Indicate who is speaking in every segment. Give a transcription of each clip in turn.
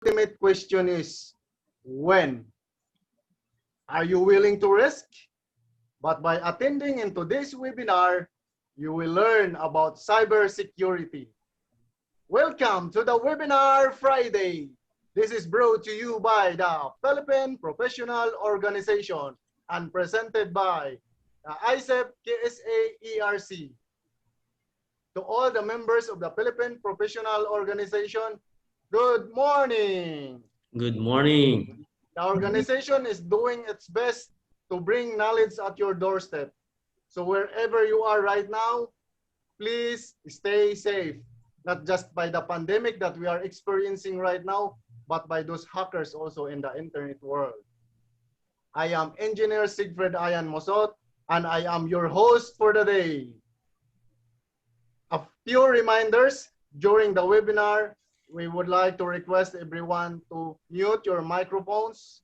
Speaker 1: ultimate question is, when? Are you willing to risk? But by attending in today's webinar, you will learn about cybersecurity. Welcome to the Webinar Friday. This is brought to you by the Philippine Professional Organization and presented by the IECEP-ERC. To all the members of the Philippine Professional Organization, good morning.
Speaker 2: Good morning.
Speaker 1: The organization is doing its best to bring knowledge at your doorstep. So wherever you are right now, please stay safe. Not just by the pandemic that we are experiencing right now, but by those hackers also in the internet world. I am Engineer Sigfred Ayan Mosot, and I am your host for the day. A few reminders during the webinar. We would like to request everyone to mute your microphones.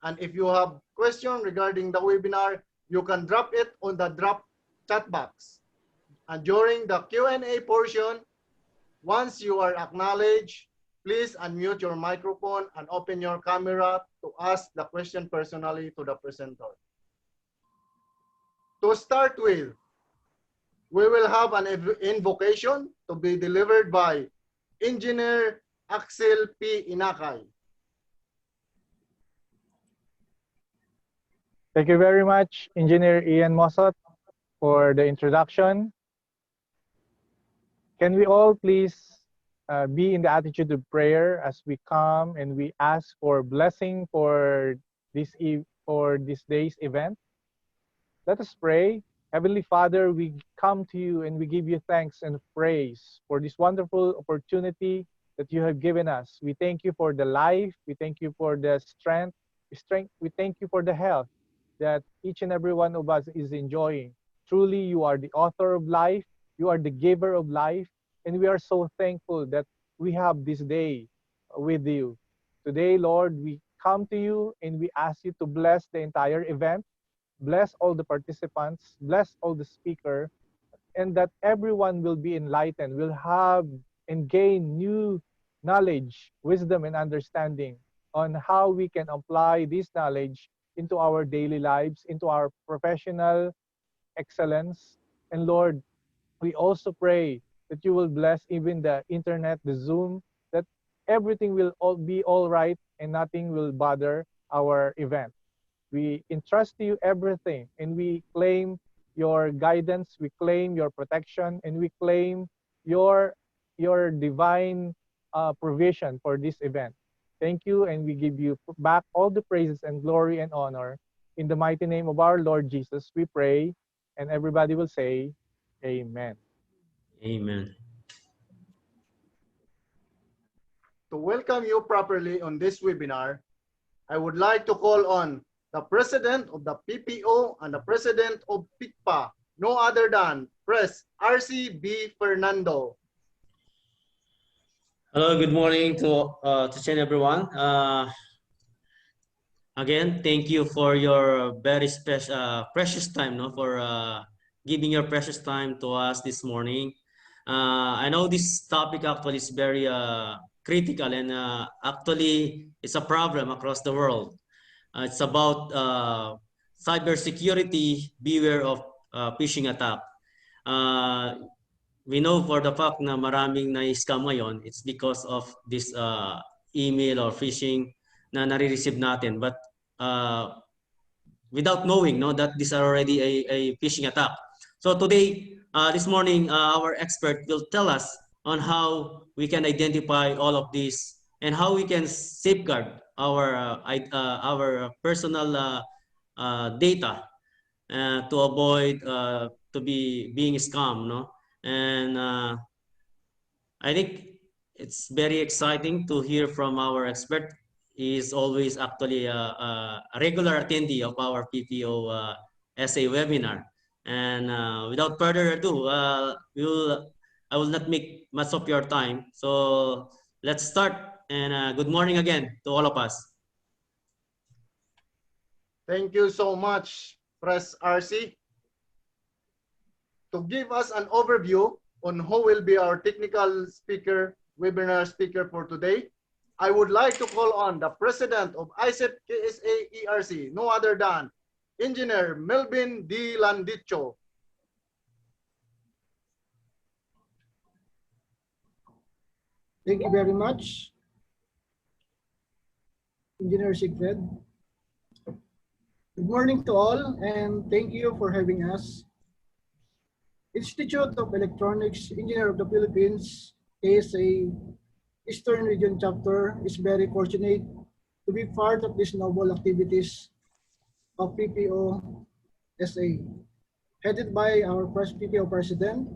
Speaker 1: And if you have questions regarding the webinar, you can drop it on the drop chat box. And during the Q&A portion, once you are acknowledged, please unmute your microphone and open your camera to ask the question personally to the presenter. To start with, we will have an invocation to be delivered by Engineer Axel P. Inakay.
Speaker 3: Thank you very much, Engineer Ian Mosot, for the introduction. Can we all please be in the attitude of prayer as we come and we ask for blessing for this day's event? Let us pray. Heavenly Father, we come to you and we give you thanks and praise for this wonderful opportunity that you have given us. We thank you for the life. We thank you for the strength. We thank you for the health that each and every one of us is enjoying. Truly, you are the author of life. You are the giver of life. And we are so thankful that we have this day with you. Today, Lord, we come to you and we ask you to bless the entire event. Bless all the participants, bless all the speakers, and that everyone will be enlightened, will have and gain new knowledge, wisdom, and understanding on how we can apply this knowledge into our daily lives, into our professional excellence. And Lord, we also pray that you will bless even the internet, the Zoom, that everything will be all right and nothing will bother our event. We entrust to you everything, and we claim your guidance, we claim your protection, and we claim your divine provision for this event. Thank you, and we give you back all the praises and glory and honor. In the mighty name of our Lord Jesus, we pray, and everybody will say, Amen.
Speaker 2: Amen.
Speaker 1: To welcome you properly on this webinar, I would like to call on the President of the PPO and the President of PICPA, no other than Pres. RC B. Fernando.
Speaker 2: Hello, good morning to everyone. Again, thank you for your very special, precious time, for giving your precious time to us this morning. I know this topic actually is very critical, and actually it's a problem across the world. It's about cybersecurity. Beware of phishing attack. We know for the fact na maraming na-scam ngayon. It's because of this email or phishing na nare-receive natin. But without knowing that these are already a phishing attack. So today, this morning, our expert will tell us on how we can identify all of this and how we can safeguard our personal data to avoid to being scammed, and I think it's very exciting to hear from our expert. He is always actually a regular attendee of our PPO-SA webinar, and without further ado, I will not make much of your time, so let's start. And good morning again to all of us.
Speaker 1: Thank you so much, Pres. RC. To give us an overview on who will be our technical speaker, webinar speaker for today, I would like to call on the President of IECEP-ERC, no other than Engineer Melvin D. Landicho.
Speaker 4: Thank you very much, Engineer Sigfred. Good morning to all, and thank you for having us. Institute of Electronics Engineer of the Philippines, ASA, Eastern Region Chapter is very fortunate to be part of these noble activities of PPO-SA, headed by our PPO President,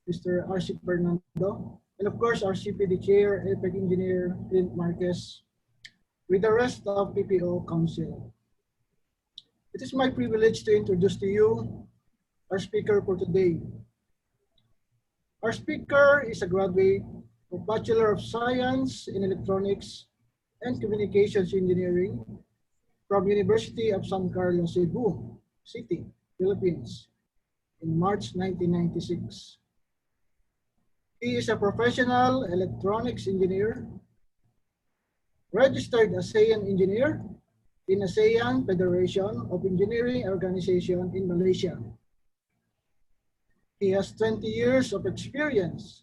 Speaker 4: Mr. R.C. Fernando, and of course our CPD Chair, APEC Engineer Clint Marquez, with the rest of PPO Council. It is my privilege to introduce to you our speaker for today. Our speaker is a graduate of Bachelor of Science in Electronics and Communications Engineering from University of San Carlos, Cebu City, Philippines, in March 1996. He is a professional electronics engineer, registered ASEAN engineer in ASEAN Federation of Engineering Organization in Malaysia. He has 20 years of experience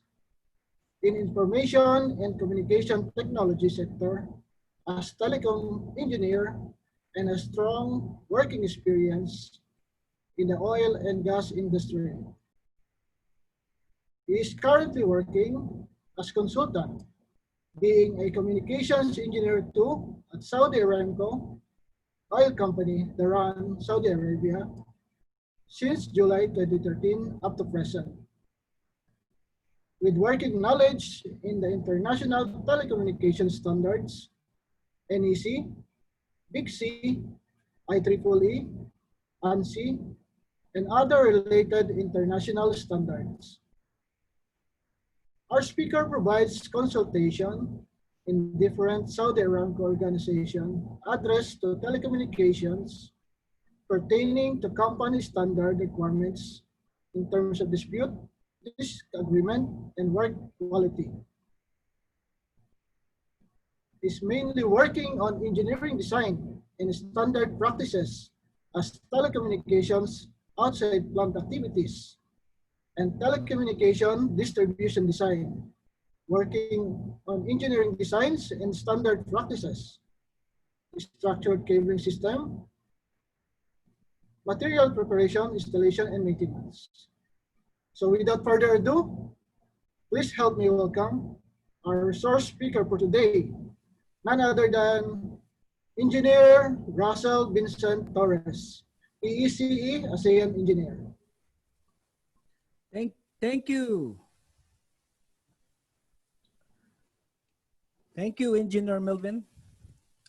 Speaker 4: in information and communication technology sector as telecom engineer and a strong working experience in the oil and gas industry. He is currently working as consultant, being a communications engineer too at Saudi Aramco oil company, Dharan, Saudi Arabia, since July 2013 up to present. With working knowledge in the International Telecommunications Standards, NEC, Big C, IEEE, ANSI, and other related international standards. Our speaker provides consultation in different Saudi Aramco organizations addressed to telecommunications pertaining to company standard requirements in terms of dispute, disagreement, and work quality. Is mainly working on engineering design and standard practices as telecommunications outside plant activities and telecommunication distribution design, working on engineering designs and standard practices, structured cabling system, material preparation, installation, and maintenance. So without further ado, please help me welcome our resource speaker for today, none other than Engineer Russell Vincent Torres, PECE ASEAN Engineer.
Speaker 5: Thank you. Thank you, Engineer Melvin.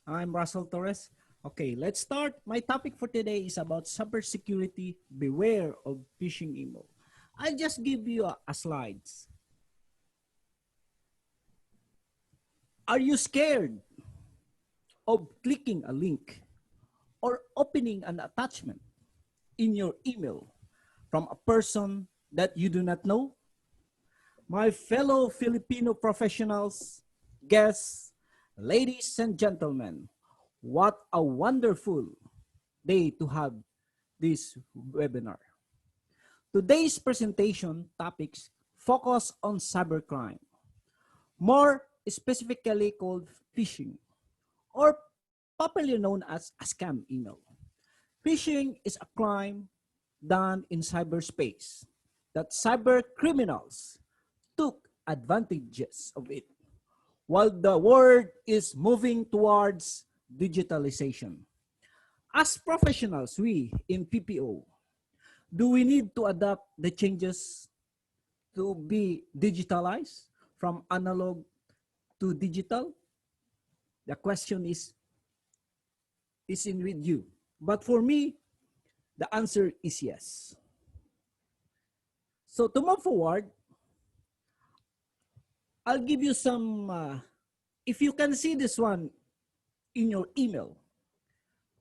Speaker 5: I'm Russell Torres. Okay, let's start. My topic for today is about cybersecurity. Beware of phishing email. I'll just give you a slides. Are you scared of clicking a link or opening an attachment in your email from a person that you do not know? My fellow Filipino professionals, guests, ladies and gentlemen, what a wonderful day to have this webinar. Today's presentation topics focus on cybercrime, more specifically called phishing, or popularly known as a scam email. Phishing is a crime done in cyberspace that cyber criminals took advantages of it, while the world is moving towards digitalization. As professionals, we in PPO, do we need to adapt the changes to be digitalized from analog to digital? The question is in with you. But for me, the answer is yes. So to move forward, I'll give you some, if you can see this one in your email,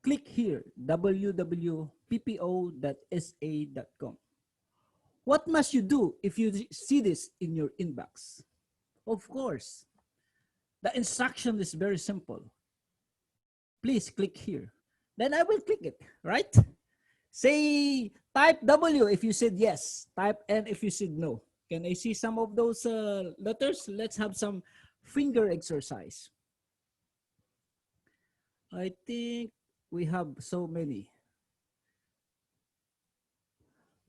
Speaker 5: click here, www.ppo.sa.com. What must you do if you see this in your inbox? Of course, The instruction is very simple. Please click here. Then I will click it, right? Say, type W if you said yes. Type N if you said no. Can I see some of those letters? Let's have some finger exercise. I think we have so many.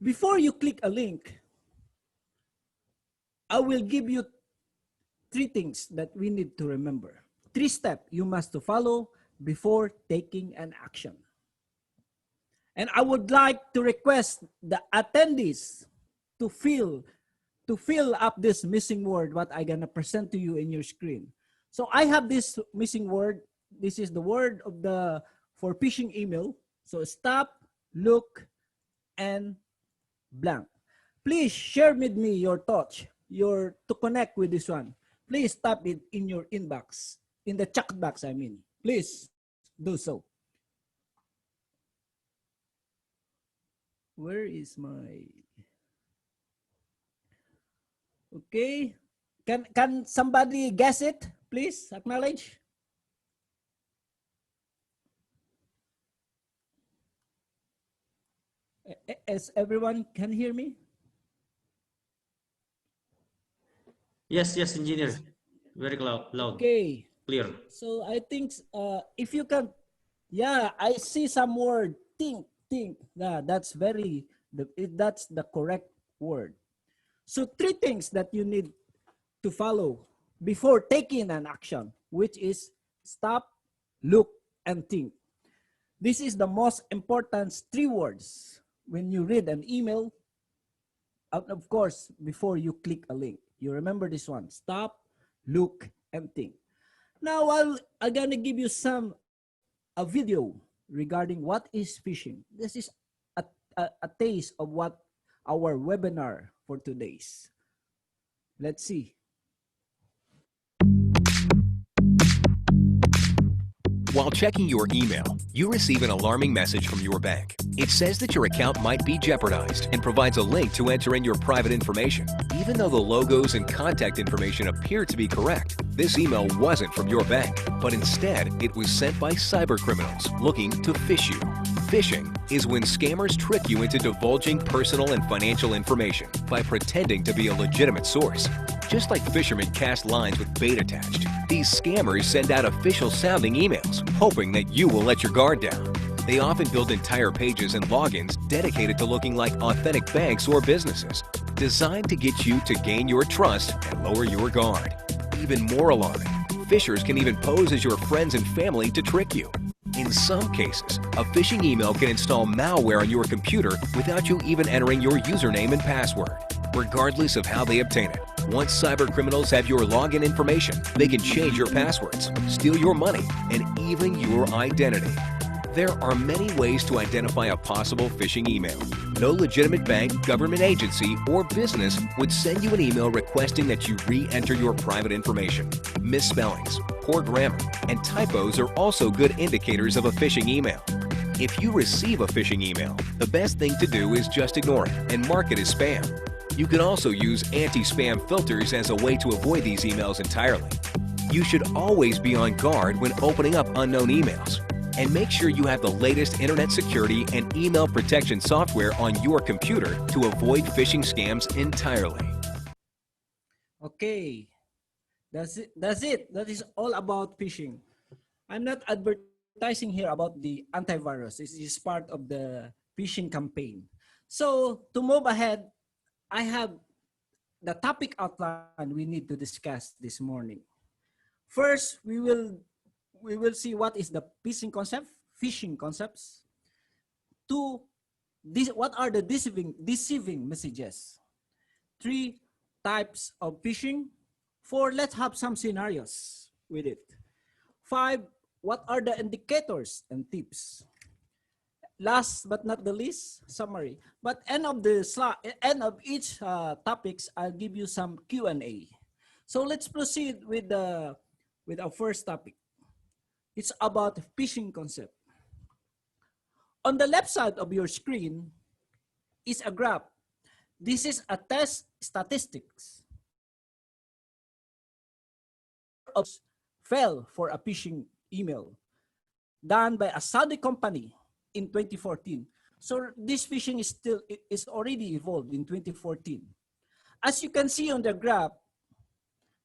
Speaker 5: Before you click a link, I will give you 3 things that we need to remember. 3 steps you must to follow before taking an action. And I would like to request the attendees to fill up this missing word, what I'm gonna present to you in your screen. So I have this missing word. This is the word of for phishing email. So stop, look, and blank. Please share with me your thoughts, to connect with this one. Please type it in your inbox, in the chat box, I mean. Please do so. Where is my... Okay. Can somebody guess it? Please acknowledge. As everyone can hear me?
Speaker 2: Yes, yes, engineer. Very loud.
Speaker 5: Okay.
Speaker 2: Clear.
Speaker 5: So I think if you can, yeah, I see some word, think. Yeah, that's that's the correct word. So 3 things that you need to follow before taking an action, which is stop, look, and think. This is the most important 3 words when you read an email, of course, before you click a link. You remember this one, stop, look, and think. Now, I'm gonna give you a video regarding what is phishing. This is a taste of what our webinar for today's. Let's see.
Speaker 6: While checking your email, you receive an alarming message from your bank. It says that your account might be jeopardized and provides a link to enter in your private information. Even though the logos and contact information appear to be correct, this email wasn't from your bank, but instead it was sent by cybercriminals looking to phish you. Phishing is when scammers trick you into divulging personal and financial information by pretending to be a legitimate source. Just like fishermen cast lines with bait attached, these scammers send out official-sounding emails, hoping that you will let your guard down. They often build entire pages and logins dedicated to looking like authentic banks or businesses, designed to get you to gain your trust and lower your guard. Even more alarming, phishers can even pose as your friends and family to trick you. In some cases, a phishing email can install malware on your computer without you even entering your username and password. Regardless of how they obtain it, once cybercriminals have your login information, they can change your passwords, steal your money, and even your identity. There are many ways to identify a possible phishing email. No legitimate bank, government agency, or business would send you an email requesting that you re-enter your private information. Misspellings, poor grammar, and typos are also good indicators of a phishing email. If you receive a phishing email, the best thing to do is just ignore it and mark it as spam. You can also use anti-spam filters as a way to avoid these emails entirely. You should always be on guard when opening up unknown emails. And make sure you have the latest internet security and email protection software on your computer to avoid phishing scams entirely.
Speaker 5: Okay, that's it. That is all about phishing. I'm not advertising here about the antivirus. This is part of the phishing campaign. So to move ahead, I have the topic outline we need to discuss this morning. First, we will see what is the phishing concepts. 2, what are the deceiving messages. 3, types of phishing. 4, let's have some scenarios with it. 5, what are the indicators and tips. Last but not the least, summary. But end of each topics, I'll give you some Q&A. So let's proceed with our first topic. It's about phishing concept. On the left side of your screen is a graph. This is a test statistics of fell for a phishing email done by a Saudi company in 2014. So this phishing is already evolved in 2014. As you can see on the graph,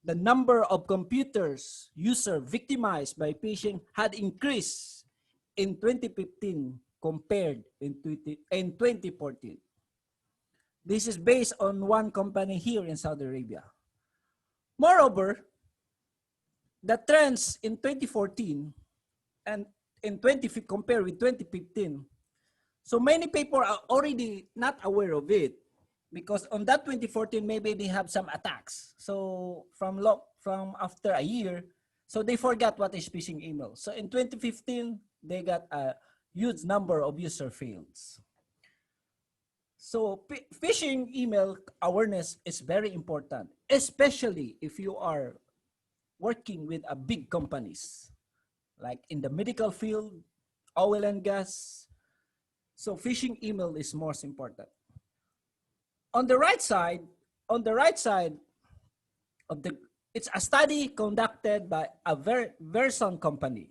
Speaker 5: the number of computers user victimized by phishing had increased in 2015 compared in 2014. This is based on one company here in Saudi Arabia. Moreover, the trends in 2014 and in compared with 2015, so many people are already not aware of it because on that 2014 maybe they have some attacks. So from after a year, so they forgot what is phishing email. So in 2015 they got a huge number of user fails. So phishing email awareness is very important, especially if you are working with a big companies like in the medical field, oil and gas. So phishing email is most important. On the right side of the, it's a study conducted by a Verizon company,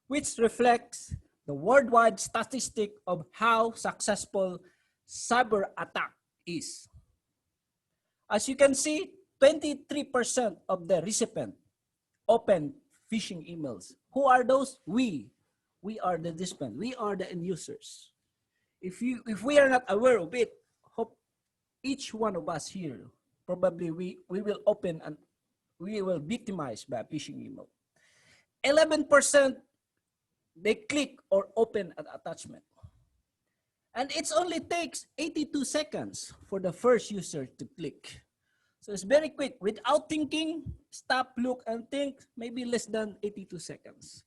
Speaker 5: which reflects the worldwide statistic of how successful cyber attack is. As you can see, 23% of the recipient open phishing emails. Who are those? We are the recipient. We are the end users. If we are not aware of it, hope each one of us here, probably we will open and we will victimize by a phishing email. 11% they click or open an attachment. And it only takes 82 seconds for the first user to click. So it's very quick. Without thinking, stop, look, and think, maybe less than 82 seconds.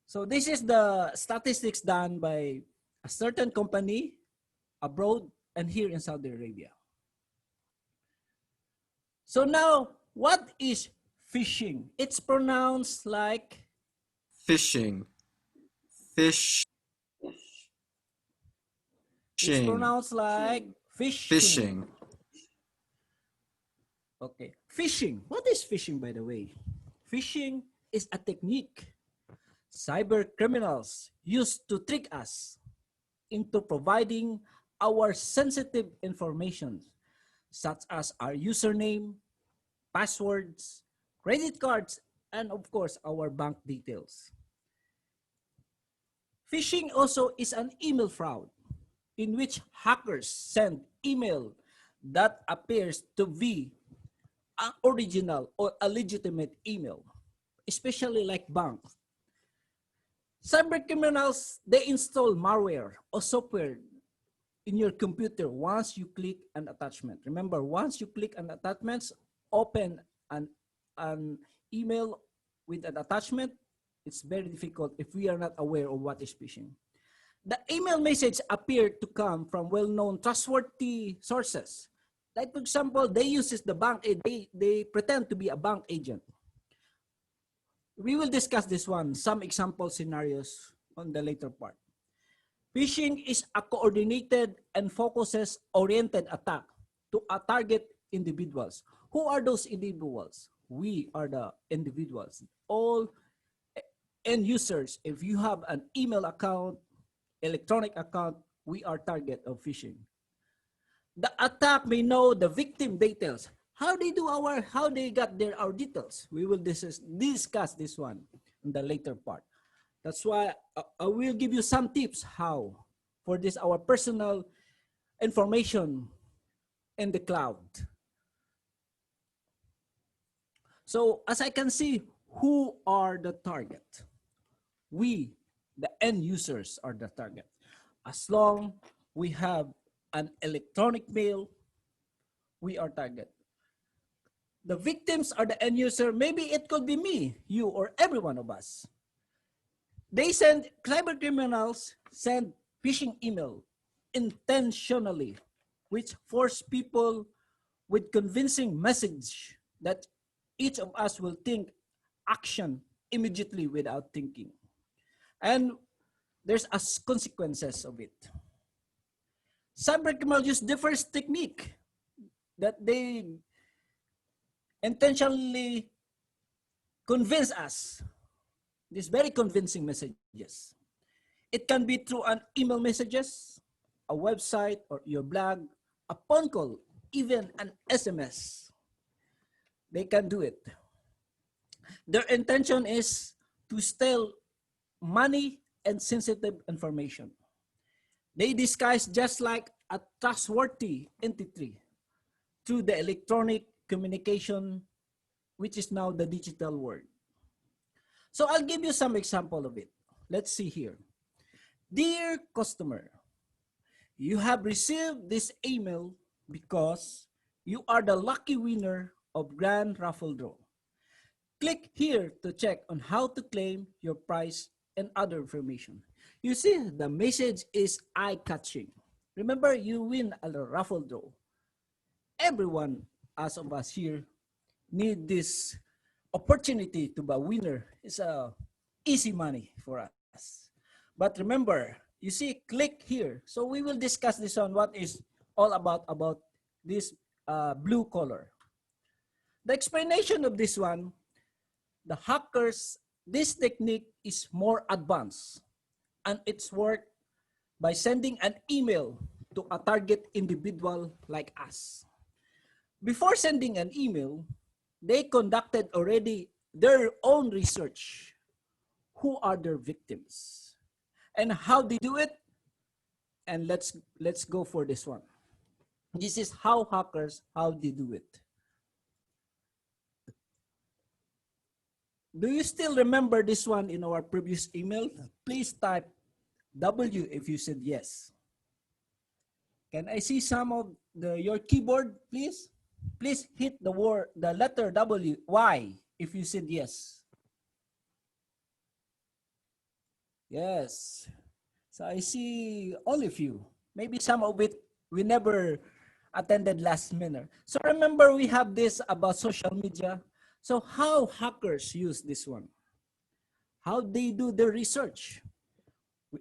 Speaker 5: So this is the statistics done by a certain company abroad and here in Saudi Arabia. So now, what is phishing? It's pronounced like
Speaker 7: Phishing.
Speaker 5: It's pronounced like phishing.
Speaker 7: Phishing.
Speaker 5: Okay. Phishing. What is phishing, by the way? Phishing is a technique cyber criminals use to trick us into providing our sensitive information, such as our username, passwords, credit cards, and of course, our bank details. Phishing also is an email fraud in which hackers send email that appears to be an original or a legitimate email, especially like banks. Cyber criminals, they install malware or software in your computer once you click an attachment. Remember, once you click an attachment, open an email with an attachment, it's very difficult if we are not aware of what is phishing. The email message appeared to come from well-known trustworthy sources. Like, for example, they use the bank, they pretend to be a bank agent. We will discuss this one, some example scenarios on the later part. Phishing is a coordinated and focuses-oriented attack to target individuals. Who are those individuals? We are the individuals. All end users, if you have an email account, electronic account, we are target of phishing. The attack may know the victim details. How they got our details. We will discuss this one in the later part. That's why I will give you some tips how for this our personal information in the cloud. So as I can see, who are the target? We, the end users, are the target. As long we have an electronic mail, we are target. The victims are the end user. Maybe it could be me, you, or every one of us. Cyber criminals send phishing email intentionally, which force people with convincing message that each of us will think action immediately without thinking. And there's consequences of it. Cyber criminals use different technique that they intentionally convince us. These very convincing messages. It can be through an email messages, a website or your blog, a phone call, even an SMS. They can do it. Their intention is to steal money and sensitive information. They disguise just like a trustworthy entity through the electronic communication, which is now the digital world. So I'll give you some example of it. Let's see here. Dear customer, you have received this email because you are the lucky winner of Grand Raffle Draw. Click here to check on how to claim your prize and other information. You see, the message is eye-catching. Remember, you win a raffle draw. Everyone, as of us here, need this opportunity to be a winner. It's easy money for us. But remember, you see, click here. So we will discuss this on what is all about this blue color. The explanation of this one, the hackers, this technique is more advanced, and it's worked by sending an email to a target individual like us. Before sending an email, they conducted already their own research. Who are their victims and how they do it? And let's go for this one. This is how they do it. Do you still remember this one in our previous email? Please type W if you said yes. Can I see some of your keyboard, please? Please hit the letter W, Y, if you said yes. Yes. So I see all of you. Maybe some of it we never attended last minute. So remember, we have this about social media. So how hackers use this one? How they do their research?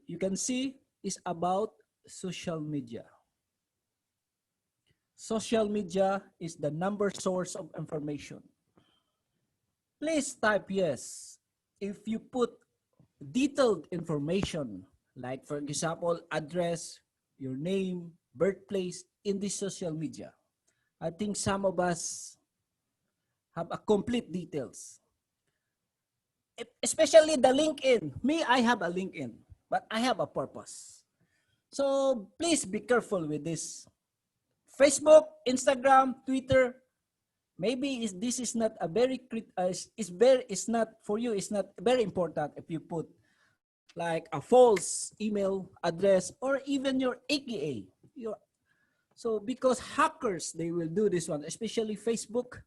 Speaker 5: You can see is about social media. Social media is the number source of information. Please type yes if you put detailed information, like for example, address, your name, birthplace in this social media. I think some of us have a complete details. Especially the LinkedIn. Me, I have a LinkedIn, but I have a purpose. So please be careful with this. Facebook, Instagram, Twitter, maybe this is not a very it's not for you. It's not very important if you put like a false email address or even your AKA. So because hackers, they will do this one, especially Facebook,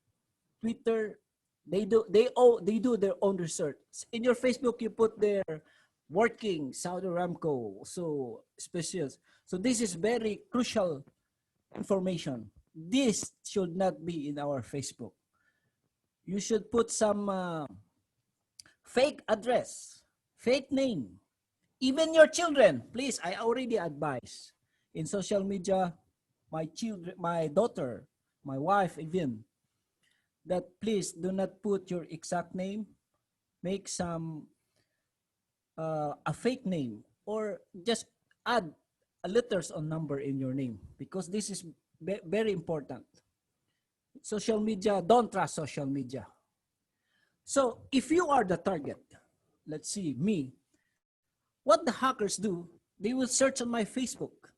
Speaker 5: Twitter. They do their own research. In your Facebook, you put their working Saudi Aramco, so specials. So this is very crucial information. This should not be in our Facebook. You should put some fake address, fake name. Even your children, please, I already advise in social media, my children, my daughter, my wife even, that please do not put your exact name. Make some a fake name, or just add a letters or number in your name, because this is very important. Social media, don't trust social media. So if you are the target, let's see, me, what the hackers do, they will search on my Facebook,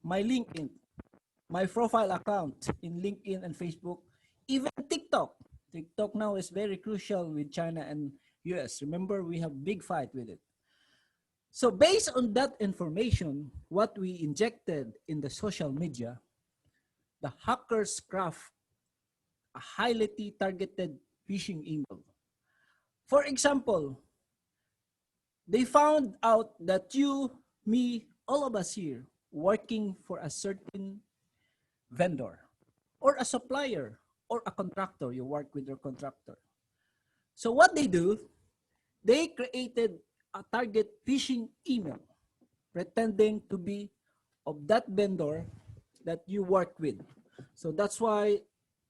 Speaker 5: my LinkedIn, my profile account in LinkedIn and Facebook, even TikTok. TikTok now is very crucial with China and US. Remember, we have big fight with it. So based on that information, what we injected in the social media, the hackers craft a highly targeted phishing email. For example, they found out that you, me, all of us here working for a certain vendor or a supplier or a contractor. You work with your contractor. So what they do, they created a target phishing email pretending to be of that vendor that you work with. So that's why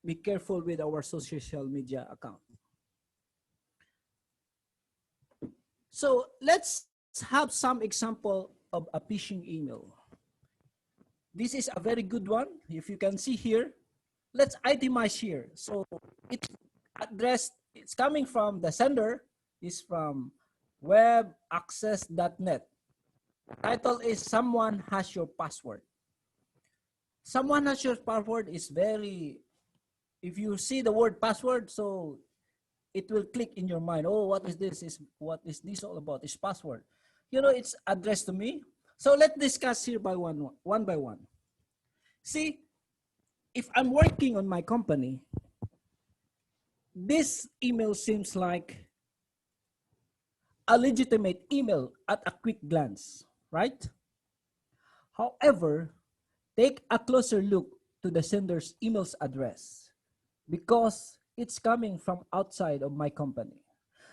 Speaker 5: be careful with our social media account. So let's have some example of a phishing email. This is a very good one. If you can see here, let's itemize here. So it's addressed, it's coming from the sender, is from webaccess.net. Title is Someone Has Your Password. Someone Has Your Password is very, if you see the word password, so it will click in your mind. Oh, what is this? What is this all about? It's password. You know, it's addressed to me. So let's discuss here by one by one. See, if I'm working on my company, this email seems like a legitimate email at a quick glance, right? However, take a closer look to the sender's email's address because it's coming from outside of my company.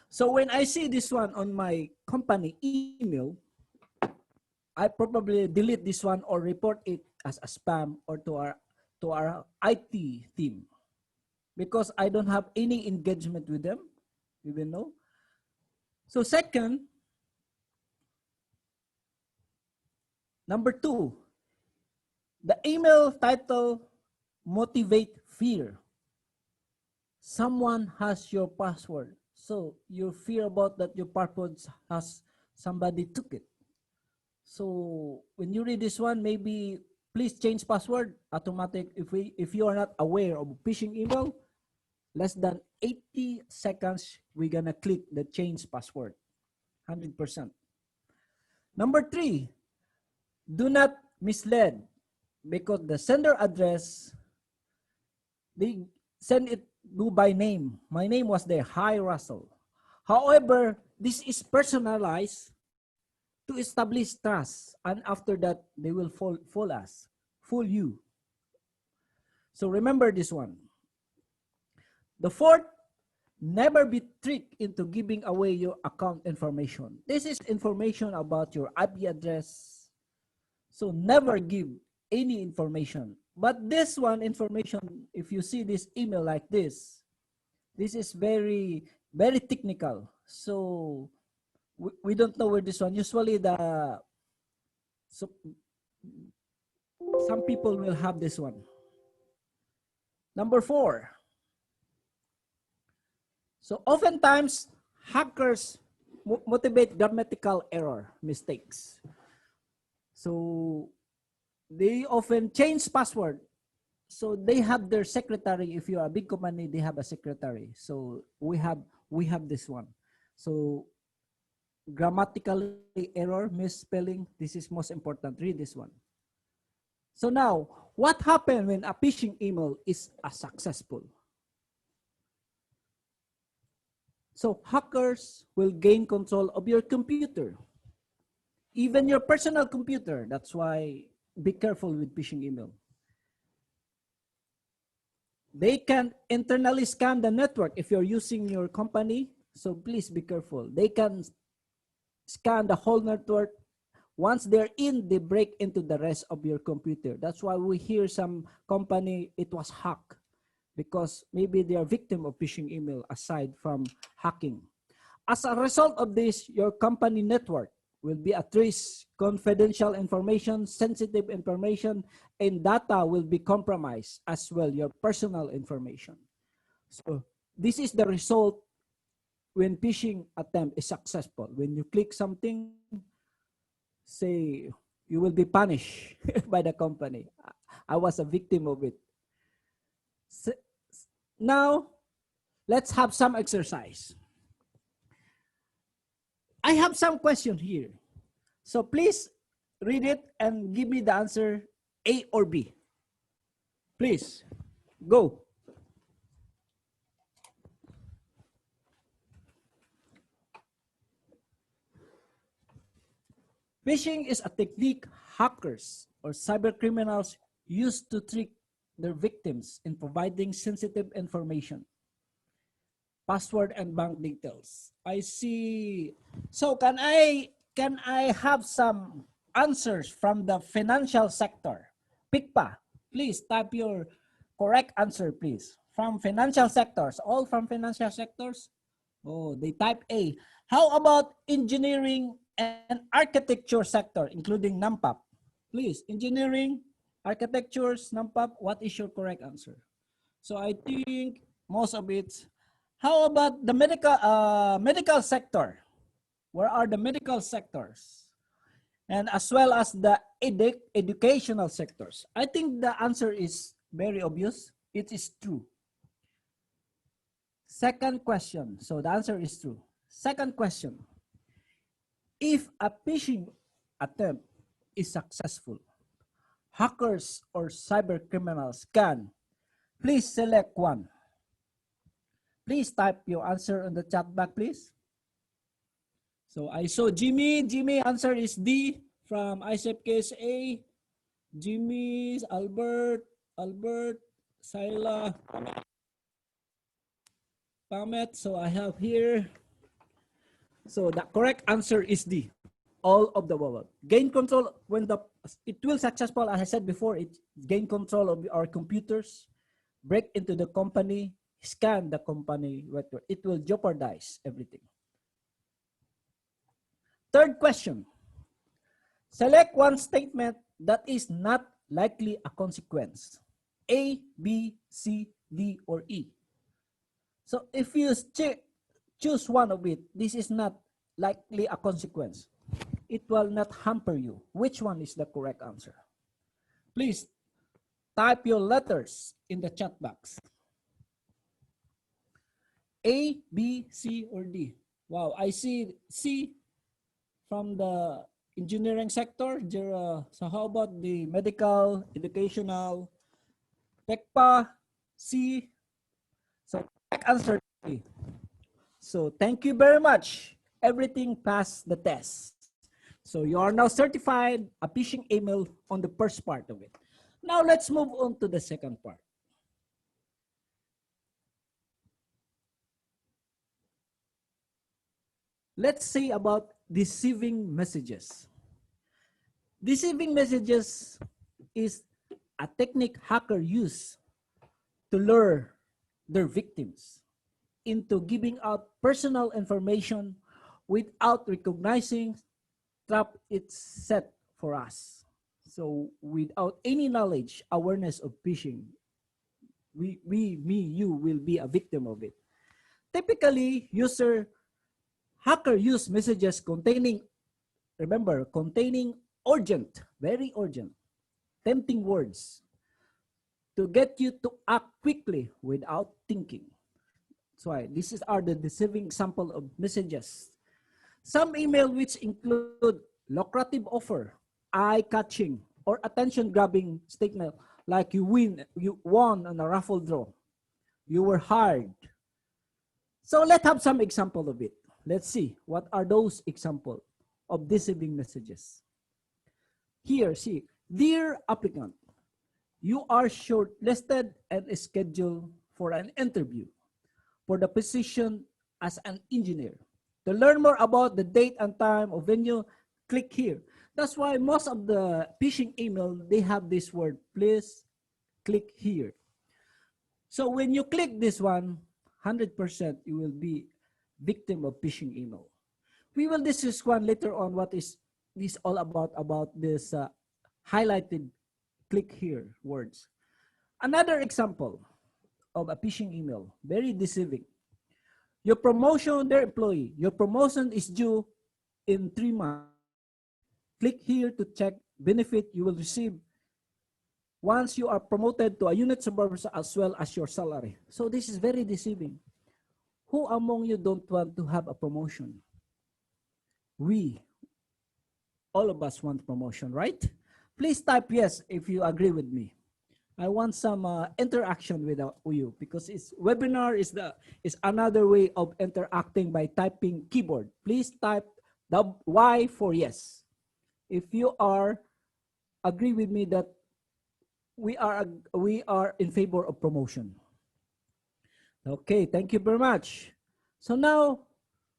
Speaker 5: So when I see this one on my company email, I probably delete this one or report it as a spam or to our IT team because I don't have any engagement with them, even though. So second, number two, the email title motivate fear. Someone has your password. So you fear about that your password has somebody took it. So when you read this one, maybe please change password automatic. If you are not aware of phishing email, less than 80 seconds, we're gonna click the change password, 100%. Number three, do not mislead because the sender address, they send it by name. My name was there, Hi Russell. However, this is personalized to establish trust, and after that, they will fool you. So remember this one. The fourth, never be tricked into giving away your account information. This is information about your IP address. So never give any information. But this one information, if you see this email like this is very, very technical. So we don't know where this one. Usually some people will have this one. Number four. So oftentimes hackers motivate grammatical error mistakes. So they often change password. So they have their secretary. If you are a big company, they have a secretary. So we have this one. So grammatically error, misspelling, this is most important. Read this one. So now, what happens when a phishing email is successful? So hackers will gain control of your computer, even your personal computer. That's why be careful with phishing email. They can internally scan the network if you're using your company. So please be careful. They can scan the whole network. Once they're in, they break into the rest of your computer. That's why we hear some company, it was hacked because maybe they are victim of phishing email aside from hacking. As a result of this, your company network will be at risk. Confidential information, sensitive information, and data will be compromised, as well your personal information. So this is the result when phishing attempt is successful. When you click something, say you will be punished by the company. I was a victim of it. So, now, let's have some exercise. I have some questions here. So please read it and give me the answer A or B. Please, go. Phishing is a technique hackers or cybercriminals use to trick their victims in providing sensitive information, password and bank details. I see. So can I have some answers from the financial sector? PICPA, please type your correct answer, please. From financial sectors, all from financial sectors. Oh, they type A. How about engineering and architecture sector, including NAMPAP? Please, engineering, architectures, NAMPAP, what is your correct answer? So I think most of it. How about the medical sector? Where are the medical sectors? And as well as the educational sectors. I think the answer is very obvious. It is true. Second question. So the answer is true. Second question. If a phishing attempt is successful, hackers or cyber criminals can, please select one. Please type your answer in the chat box, please. So I saw Jimmy. Jimmy answer is D from IECEP-ERC. Jimmy, Albert, Sila, Pamet. So I have here. So the correct answer is D. All of the above. Gain control when it will successful, as I said before, it gain control of our computers, break into the company, scan the company, it will jeopardize everything. Third question. Select one statement that is not likely a consequence. A, B, C, D, or E. So if you choose one of it, this is not likely a consequence. It will not hamper you. Which one is the correct answer? Please type your letters in the chat box. A, B, C, or D. Wow, I see C from the engineering sector. So how about the medical, educational, TECPA, C? So correct answer D. So thank you very much. Everything passed the test. So you are now certified a phishing email on the first part of it. Now let's move on to the second part. Let's say about deceiving messages. Deceiving messages is a technique hacker use to lure their victims into giving out personal information without recognizing trap it's set for us. So without any knowledge, awareness of phishing, you will be a victim of it. Typically, hacker use messages containing, remember, containing urgent, very urgent, tempting words to get you to act quickly without thinking. So this are the deceiving example of messages. Some email which include lucrative offer, eye-catching, or attention-grabbing statement like you won on a raffle draw, you were hired. So let's have some example of it. Let's see what are those examples of deceiving messages. Here, see, dear applicant, you are shortlisted and scheduled for an interview for the position as an engineer. To learn more about the date and time of venue, click here. That's why most of the phishing email, they have this word, please click here. So when you click this one, 100% you will be victim of phishing email. We will discuss one later on what is this all about this highlighted click here words. Another example of a phishing email, very deceiving. Your promotion, their employee, your promotion is due in 3 months. Click here to check benefit you will receive once you are promoted to a unit supervisor as well as your salary. So this is very deceiving. Who among you don't want to have a promotion? All of us want promotion, right? Please type yes if you agree with me. I want some interaction with you because webinar is another way of interacting by typing keyboard. Please type the Y for yes. If you agree with me that we are in favor of promotion. Okay, thank you very much. So now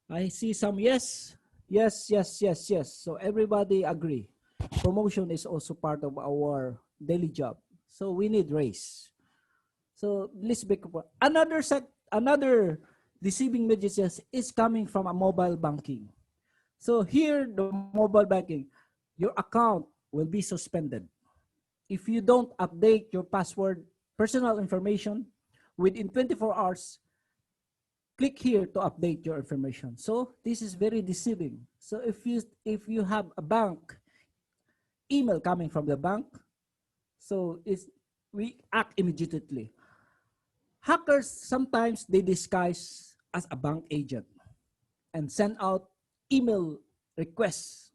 Speaker 5: I see some yes. So everybody agree. Promotion is also part of our daily job. So we need raise. So let's be another deceiving messages is coming from a mobile banking. So here, the mobile banking, your account will be suspended. If you don't update your password, personal information within 24 hours, click here to update your information. So this is very deceiving. So if you have a bank email coming from the bank, so we act immediately. Hackers sometimes they disguise as a bank agent and send out email requests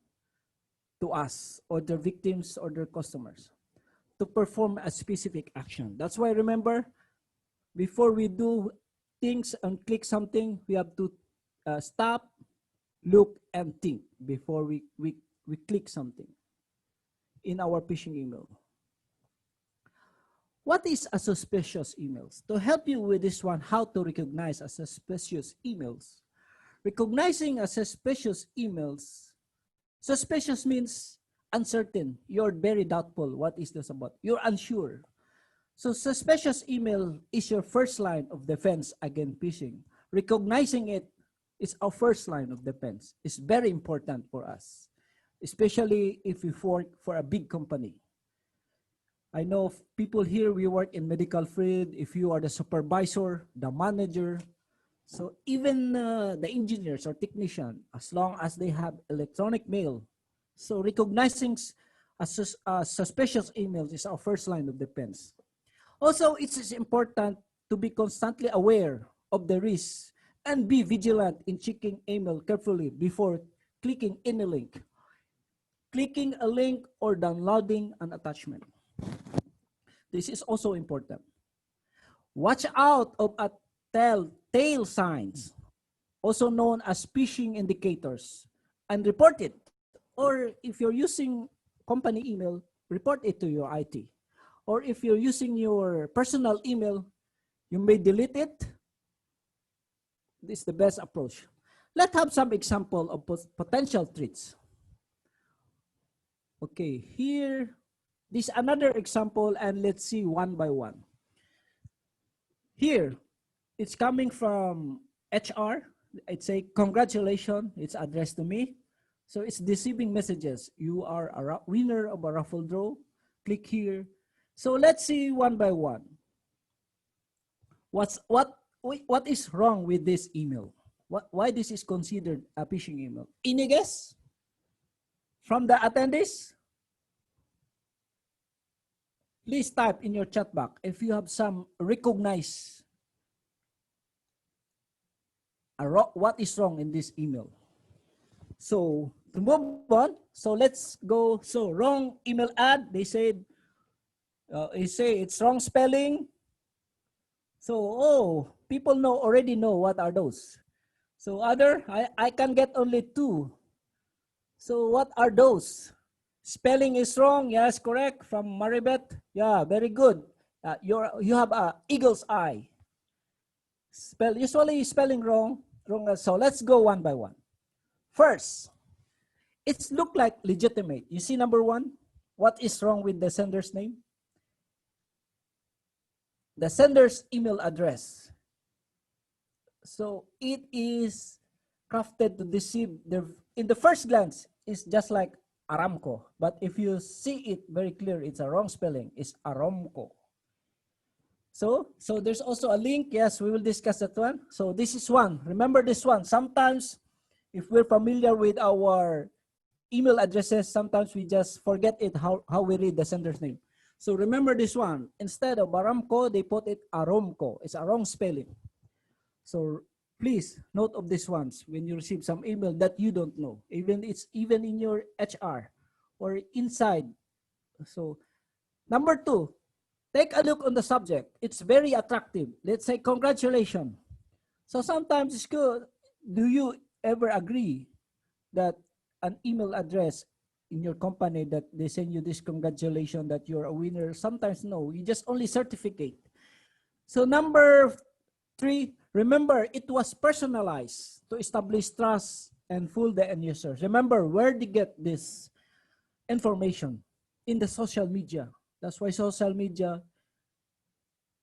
Speaker 5: to us or their victims or their customers to perform a specific action. That's why, remember, before we do things and click something, we have to stop, look, and think before we click something in our phishing email. What is a suspicious emails? To help you with this one, how to recognize a suspicious emails. Recognizing a suspicious emails, suspicious means uncertain. You're very doubtful. What is this about? You're unsure. So suspicious email is your first line of defense against phishing. Recognizing it is our first line of defense. It's very important for us, especially if we work for a big company. I know people here, we work in medical field. If you are the supervisor, the manager, so even the engineers or technician, as long as they have electronic mail, so recognizing a suspicious emails is our first line of defense. Also, it is important to be constantly aware of the risks and be vigilant in checking email carefully before clicking any link, clicking a link or downloading an attachment. This is also important. Watch out of telltale signs, also known as phishing indicators, and report it. Or if you're using company email, report it to your IT. Or if you're using your personal email, you may delete it. This is the best approach. Let's have some example of potential threats. Okay, here, this is another example, and let's see one by one. Here, it's coming from HR. It's a congratulations. It's addressed to me. So it's deceiving messages. You are a winner of a raffle draw. Click here. So let's see one by one. What is wrong with this email? Why this is considered a phishing email? Any guess from the attendees? Please type in your chat box if you have some recognize what is wrong in this email. So to move on, so let's go. So wrong email ad, they say it's wrong spelling. So people already know what are those. So I can get only 2. So what are those? Spelling is wrong. Yes, correct. From Maribeth. Yeah, very good. You have a eagle's eye. Usually spelling wrong. So let's go one by one. First, it's look like legitimate. You see number 1. What is wrong with the sender's name? The sender's email address. So it is crafted to deceive. In the first glance, it's just like Aramco. But if you see it very clear, it's a wrong spelling. It's Aramco. So there's also a link. Yes, we will discuss that one. So this is one. Remember this one. Sometimes, if we're familiar with our email addresses, sometimes we just forget it how we read the sender's name. So remember this one. Instead of Aramco, they put it Aromco. It's a wrong spelling. So please note of these ones when you receive some email that you don't know. Even in your HR or inside. So number 2, take a look on the subject. It's very attractive. Let's say congratulations. So sometimes it's good. Do you ever agree that an email address in your company that they send you this congratulations that you're a winner? Sometimes no, you just only certificate. So number 3, remember it was personalized to establish trust and fool the end users. Remember where they get this information in the social media. That's why social media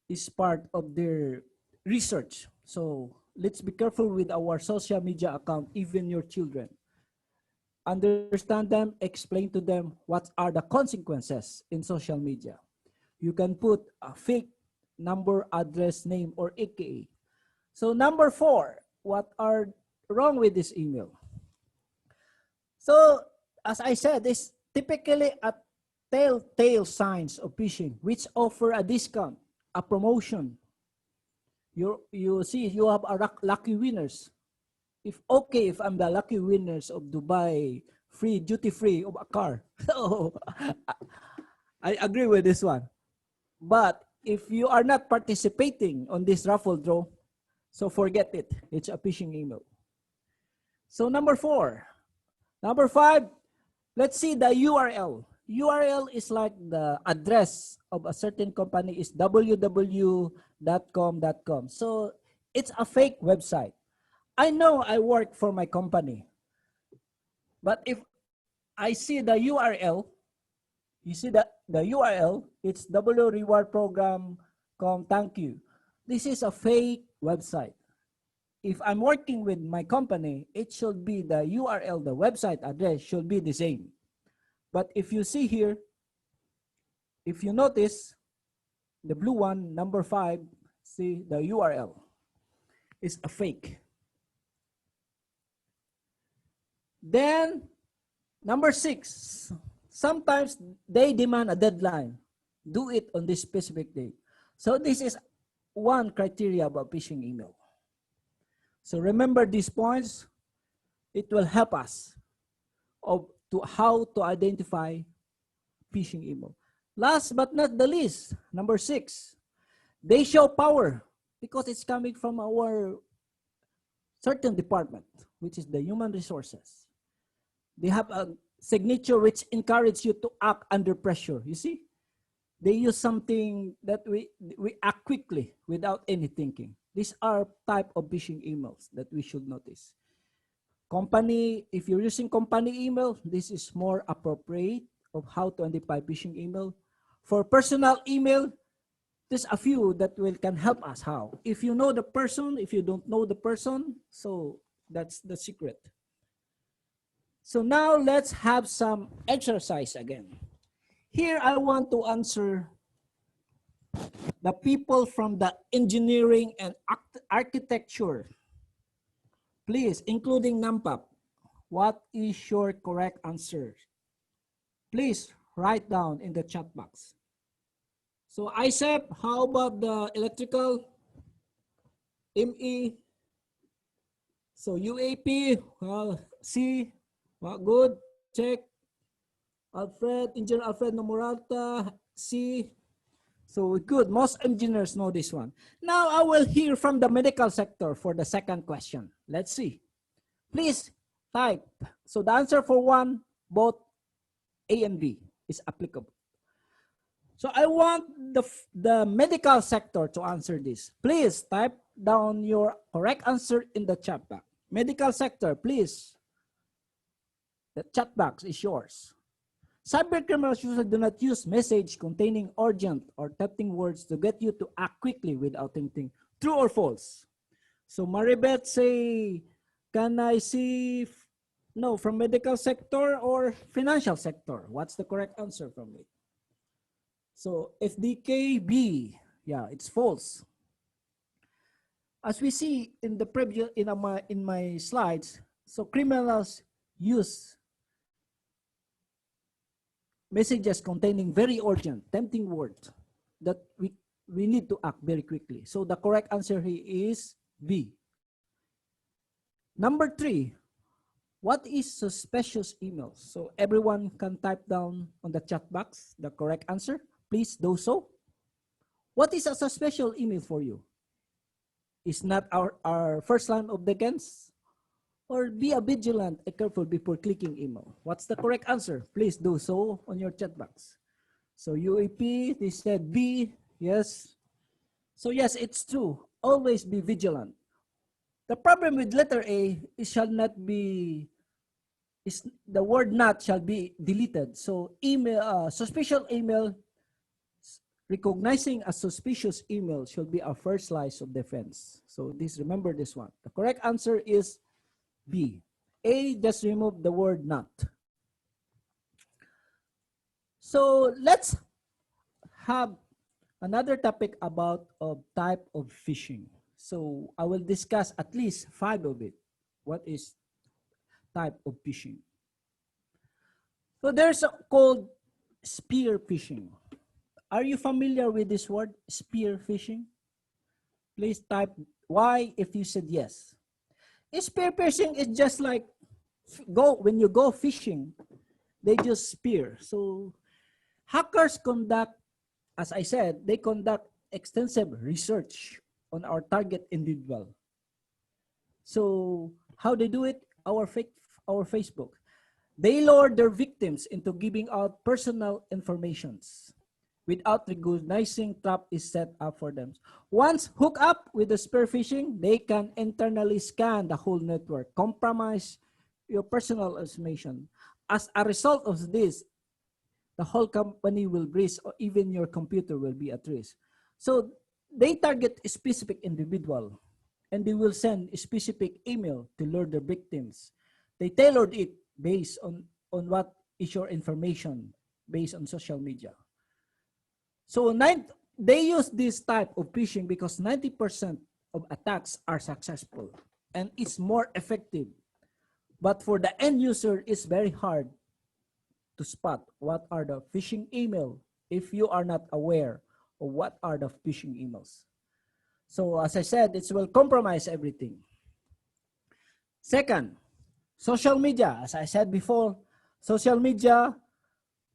Speaker 5: is part of their research. So let's be careful with our social media account, even your children. Understand them, explain to them what are the consequences in social media. You can put a fake number, address, name, or AKA. So number 4, what are wrong with this email? So as I said, this typically a telltale signs of phishing, which offer a discount, a promotion. You see, you have a lucky winners. If I'm the lucky winners of Dubai free duty free of a car. So I agree with this one. But if you are not participating on this raffle draw, so forget it. It's a phishing email. So number 4. Number 5, let's see the URL. URL is like the address of a certain company is www.com.com. So it's a fake website. I know I work for my company, but if I see the URL, you see the URL, it's wrewardprogram.com, thank you. This is a fake website. If I'm working with my company, it should be the URL, the website address should be the same. But if you see here, if you notice, the blue one, number 5, see the URL is a fake. Then, number 6, sometimes they demand a deadline. Do it on this specific date. So this is one criteria about phishing email. So remember these points. It will help us to how to identify phishing email. Last but not the least, number 6, they show power because it's coming from our certain department, which is the human resources. They have a signature which encourages you to act under pressure. You see, they use something that we act quickly without any thinking. These are type of phishing emails that we should notice. Company, if you're using company email, this is more appropriate of how to identify phishing email. For personal email, there's a few that can help us how. If you know the person, if you don't know the person, so that's the secret. So now let's have some exercise again. Here I want to answer the people from the engineering and architecture. Please, including NAMPAP, what is your correct answer? Please write down in the chat box. So IECEP, how about the electrical? ME. So UAP, well, C, well, good, check. Alfred, Engineer Alfred Nomorata, C. So good, most engineers know this one. Now I will hear from the medical sector for the second question. Let's see. Please type. So the answer for 1, both A and B is applicable. So I want the medical sector to answer this. Please type down your correct answer in the chat box. Medical sector, please. The chat box is yours. Cybercriminals usually do not use message containing urgent or tempting words to get you to act quickly without thinking. True or false? So Maribeth say, can I see, no, from medical sector or financial sector? What's the correct answer from it? So FDKB, yeah, it's false. As we see in the previous, in my slides, so criminals use messages containing very urgent, tempting words that we need to act very quickly. So the correct answer here is B. Number 3, what is suspicious emails? So everyone can type down on the chat box the correct answer. Please do so. What is a suspicious email for you? Is not our first line of defense? Or be a vigilant and careful before clicking email. What's the correct answer? Please do so on your chat box. So UAP, they said B, yes. So yes, it's true. Always be vigilant. The problem with letter A is shall not be, is the word not shall be deleted. So email, suspicious email recognizing a suspicious email should be our first line of defense. So remember this one. The correct answer is B. A, just remove the word not. So let's have another topic about a type of phishing. So I will discuss at least 5 of it. What is type of phishing? So there's called spear phishing. Are you familiar with this word, spear phishing? Please type Y if you said yes. Spear phishing is just like when you go fishing, they just spear. So hackers conduct, as I said, they conduct extensive research on our target individual. So how they do it? Our Facebook. They lure their victims into giving out personal informations without recognizing trap is set up for them. Once hooked up with the spear phishing, they can internally scan the whole network, compromise your personal information. As a result of this, the whole company will risk, or even your computer will be at risk. So they target a specific individual, and they will send a specific email to lure their victims. They tailored it based on what is your information based on social media. So they use this type of phishing because 90% of attacks are successful and it's more effective. But for the end user, it's very hard to spot what are the phishing email if you are not aware of what are the phishing emails. So as I said, it will compromise everything. Second, social media. As I said before, social media,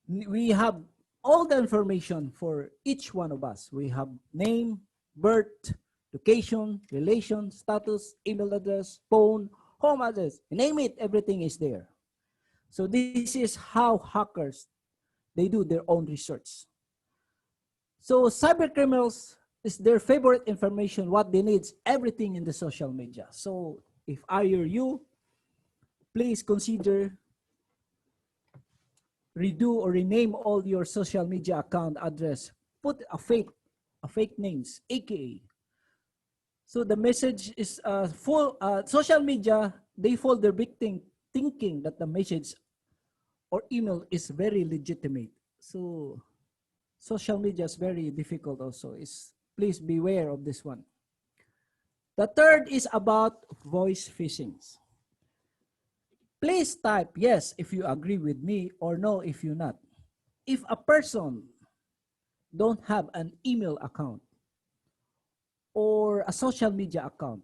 Speaker 5: we have all the information for each one of us. We have name, birth, location, relation, status, email address, phone, home address, name it, everything is there. So this is how hackers, they do their own research. So cyber criminals is their favorite information, what they need, everything in the social media. So if I were you, please consider redo or rename all your social media account address. Put a fake names, AKA. So the message is social media, they fool their victim thinking that the message or email is very legitimate. So social media is very difficult also. Please beware of this one. The third is about voice phishing. Please type yes if you agree with me or no if you're not. If a person don't have an email account or a social media account,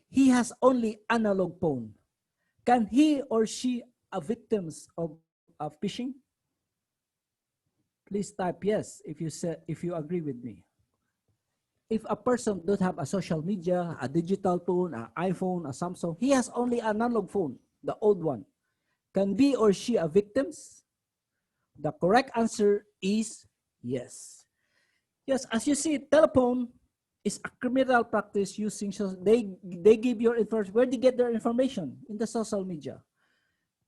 Speaker 5: he has only analog phone, can he or she are victims of phishing? Please type yes if you agree with me. If a person don't have a social media, a digital phone, an iPhone, a Samsung, he has only an analog phone, the old one, can he or she are victims? The correct answer is yes. Yes, as you see, telephone is a criminal practice using, they give your information, where they get their information? In the social media.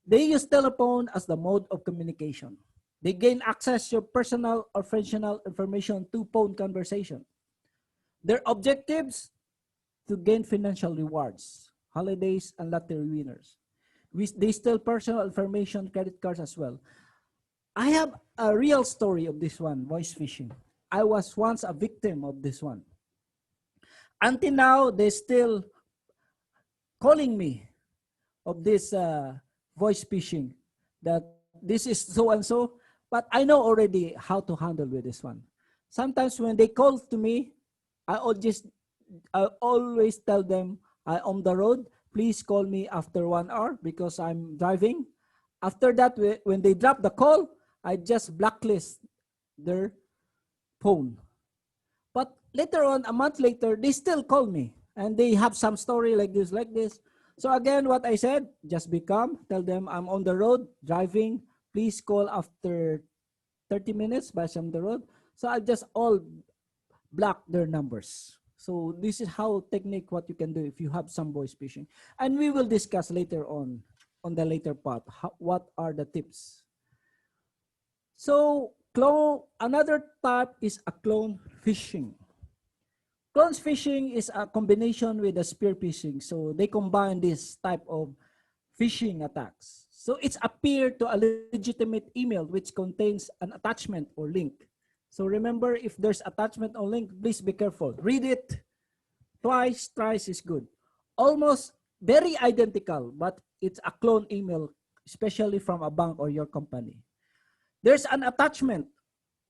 Speaker 5: They use telephone as the mode of communication. They gain access to your personal or friendship information to phone conversation. Their objectives, to gain financial rewards, holidays, and lottery winners. They steal personal information, credit cards as well. I have a real story of this one, voice phishing. I was once a victim of this one. Until now, they still calling me of this voice phishing, that this is so and so, but I know already how to handle with this one. Sometimes when they call to me, I always tell them, I'm on the road, please call me after 1 hour because I'm driving. After that, when they drop the call, I just blacklist their phone. But later on, a month later, they still call me and they have some story like this, like this. So again, what I said, just tell them I'm on the road, driving, please call after 30 minutes by on the road. So I just all block their numbers. So this is how technique what you can do if you have some voice phishing. And we will discuss later on the later part, what are the tips. So Another type is a clone phishing. Clone phishing is a combination with a spear phishing. So they combine this type of phishing attacks. So it's appear to a legitimate email which contains an attachment or link. So remember, if there's attachment or link, please be careful. Read it twice, thrice is good. Almost very identical, but it's a clone email, especially from a bank or your company. There's an attachment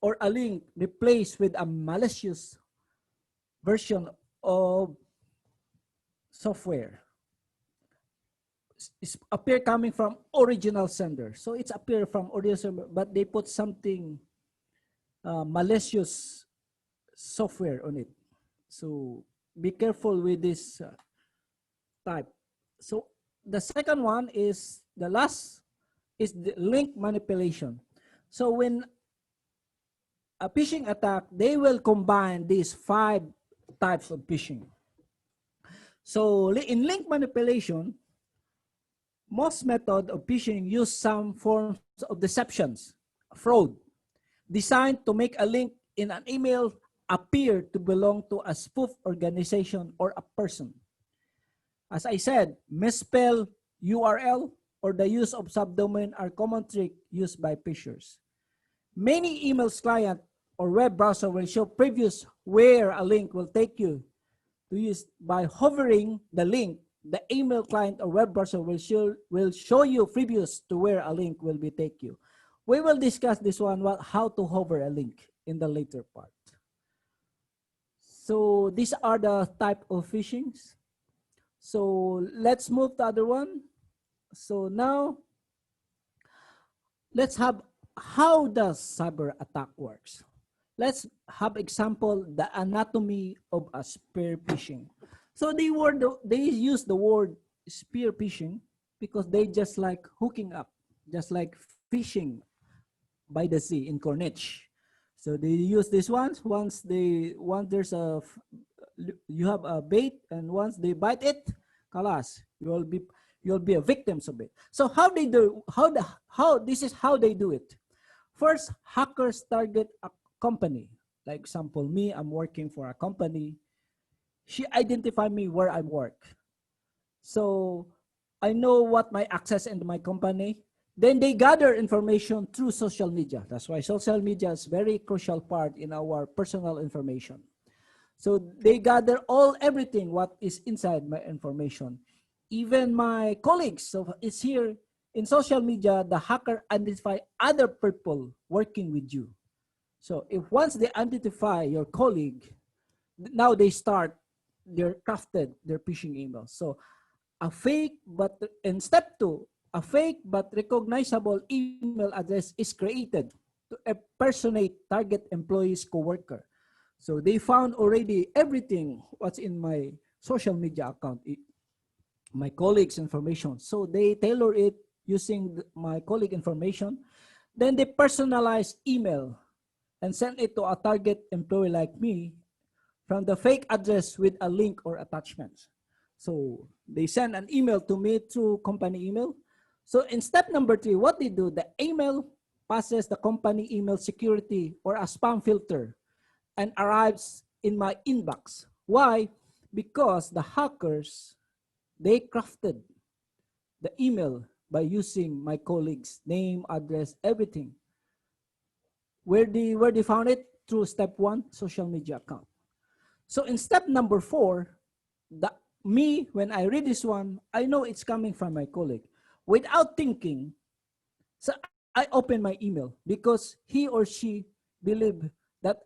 Speaker 5: or a link replaced with a malicious version of software. It's appear coming from original sender. So it's appear from original sender, but they put something malicious software on it. So be careful with this type. So the second one is, the last is the link manipulation. So when a phishing attack, they will combine these 5 types of phishing. So in link manipulation, most method of phishing use some forms of deceptions, fraud, designed to make a link in an email appear to belong to a spoof organization or a person. As I said, misspell URL or the use of subdomain are common tricks used by phishers. Many emails client or web browser will show previews where a link will take you to use. By hovering the link, the email client or web browser will show you previews to where a link will be take you. We will discuss this one, how to hover a link, in the later part. So these are the type of phishings. So let's move to the other one. So now let's have, how does cyber attack works? Let's have example, the anatomy of a spear phishing. So they use the word spear phishing because they just like hooking up, just like fishing by the sea in Corniche. So they use this once there's you have a bait, and once they bite it, kalas, you'll be a victim of it. So how they do, this is how they do it. First, hackers target a company. Like example, me, I'm working for a company. She identified me where I work. So I know what my access into my company. Then they gather information through social media. That's why social media is very crucial part in our personal information. So they gather everything what is inside my information. Even my colleagues. So it's here in social media, the hacker identify other people working with you. So if once they identify your colleague, now they start their phishing emails. So a fake, but in step 2, a fake but recognizable email address is created to impersonate target employee's coworker. So they found already everything what's in my social media account, my colleagues' information. So they tailor it using my colleague information. Then they personalize email and send it to a target employee like me from the fake address with a link or attachments. So they send an email to me through company email. So in step number 3, what they do, the email passes the company email security or a spam filter and arrives in my inbox. Why? Because the hackers, they crafted the email by using my colleague's name, address, everything. Where they found it? Through step 1, social media account. So in step number 4, when I read this one, I know it's coming from my colleague. Without thinking, so I open my email because he or she believe that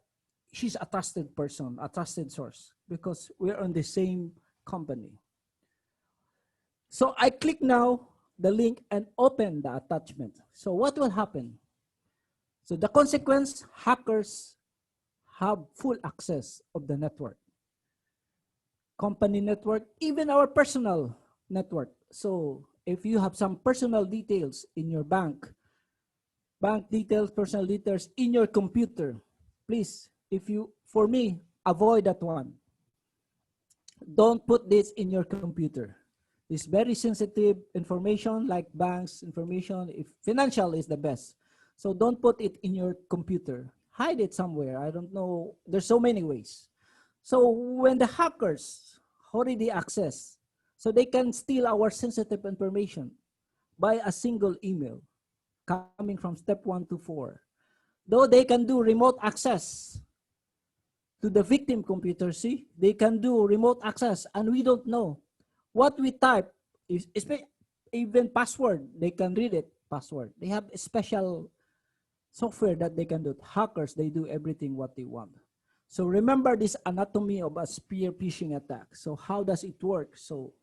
Speaker 5: she's a trusted person, a trusted source, because we're on the same company. So I click now the link and open the attachment. So what will happen? So the consequence, hackers have full access of the network, company network, even our personal network. So if you have some personal details in your bank details, personal details in your computer, please, for me, avoid that one. Don't put this in your computer. It's very sensitive information, like banks information. If financial is the best. So don't put it in your computer. Hide it somewhere. I don't know. There's so many ways. So when the hackers already access, so they can steal our sensitive information by a single email coming from step 1 to 4. Though they can do remote access to the victim computer, see, they can do remote access and we don't know. What we type, is even password, they can read it, password. They have a special software that they can do. Hackers, they do everything what they want. So remember this anatomy of a spear phishing attack. So how does it work? So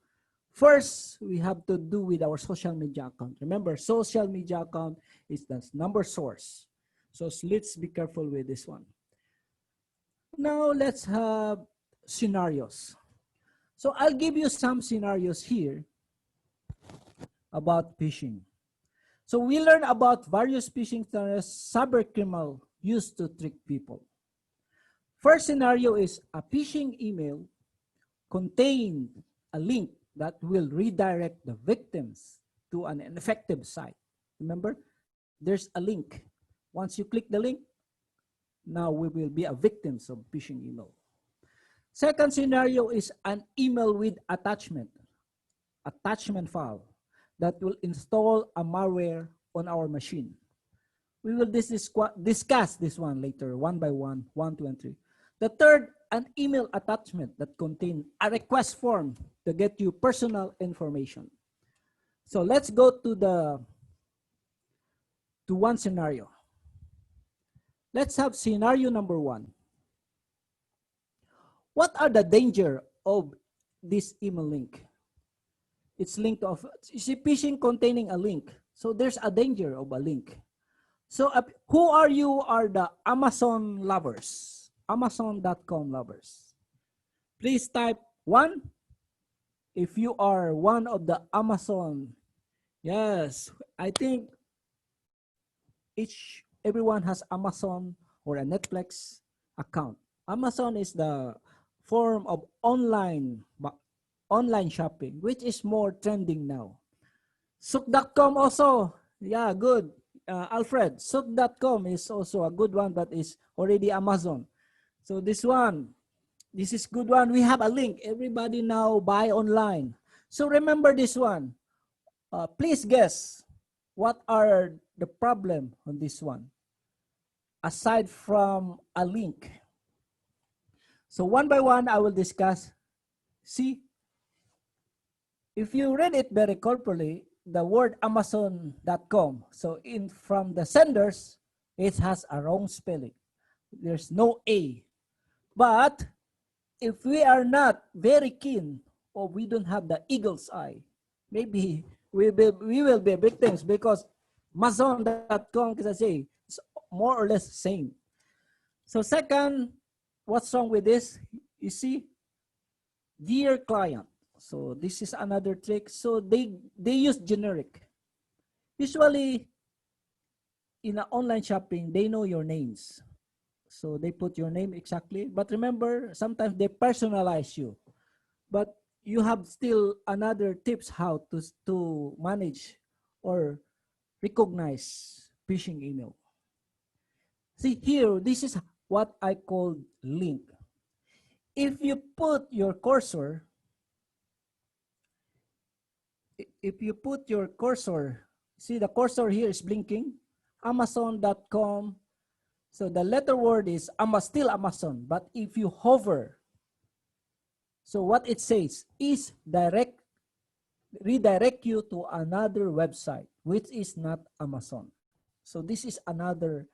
Speaker 5: first, we have to do with our social media account. Remember, social media account is the number source. So let's be careful with this one. Now let's have scenarios. So I'll give you some scenarios here about phishing. So we learn about various phishing scenarios cybercriminal used to trick people. First scenario is a phishing email contains a link that will redirect the victims to an ineffective site. Remember, there's a link. Once you click the link, now we will be a victims of phishing email. Second scenario is an email with attachment file that will install a malware on our machine. We will discuss this one later, one by one, 1, 2, and 3. The third, an email attachment that contains a request form to get you personal information. So let's go to one scenario. Let's have scenario number 1. What are the danger of this email link? It's linked of, you see, phishing containing a link. So there's a danger of a link. So who are you are the Amazon lovers, Amazon.com lovers. Please type 1 if you are one of the Amazon. Yes, I think everyone has Amazon or a Netflix account. Amazon is the form of online shopping, which is more trending now. Sook.com also, yeah, good. Alfred, Sook.com is also a good one, but is already Amazon. So this is good one. We have a link. Everybody now buy online. So remember this one. Please guess what are the problem on this one, aside from a link. So one by one, I will discuss. See, if you read it very carefully, the word Amazon.com, so from the senders, it has a wrong spelling. There's no A. But if we are not very keen, or we don't have the eagle's eye, maybe we will be victims, because Amazon.com, as I say, it's more or less the same. So second, what's wrong with this? You see, dear client. So this is another trick. So they use generic. Usually in online shopping, they know your names. So they put your name exactly. But remember, sometimes they personalize you. But you have still another tips how to manage or recognize phishing email. See here, this is what I call link. If you put your cursor, see the cursor here is blinking, Amazon.com. So the letter word is still Amazon, but if you hover, so what it says is redirect you to another website, which is not Amazon. So this is another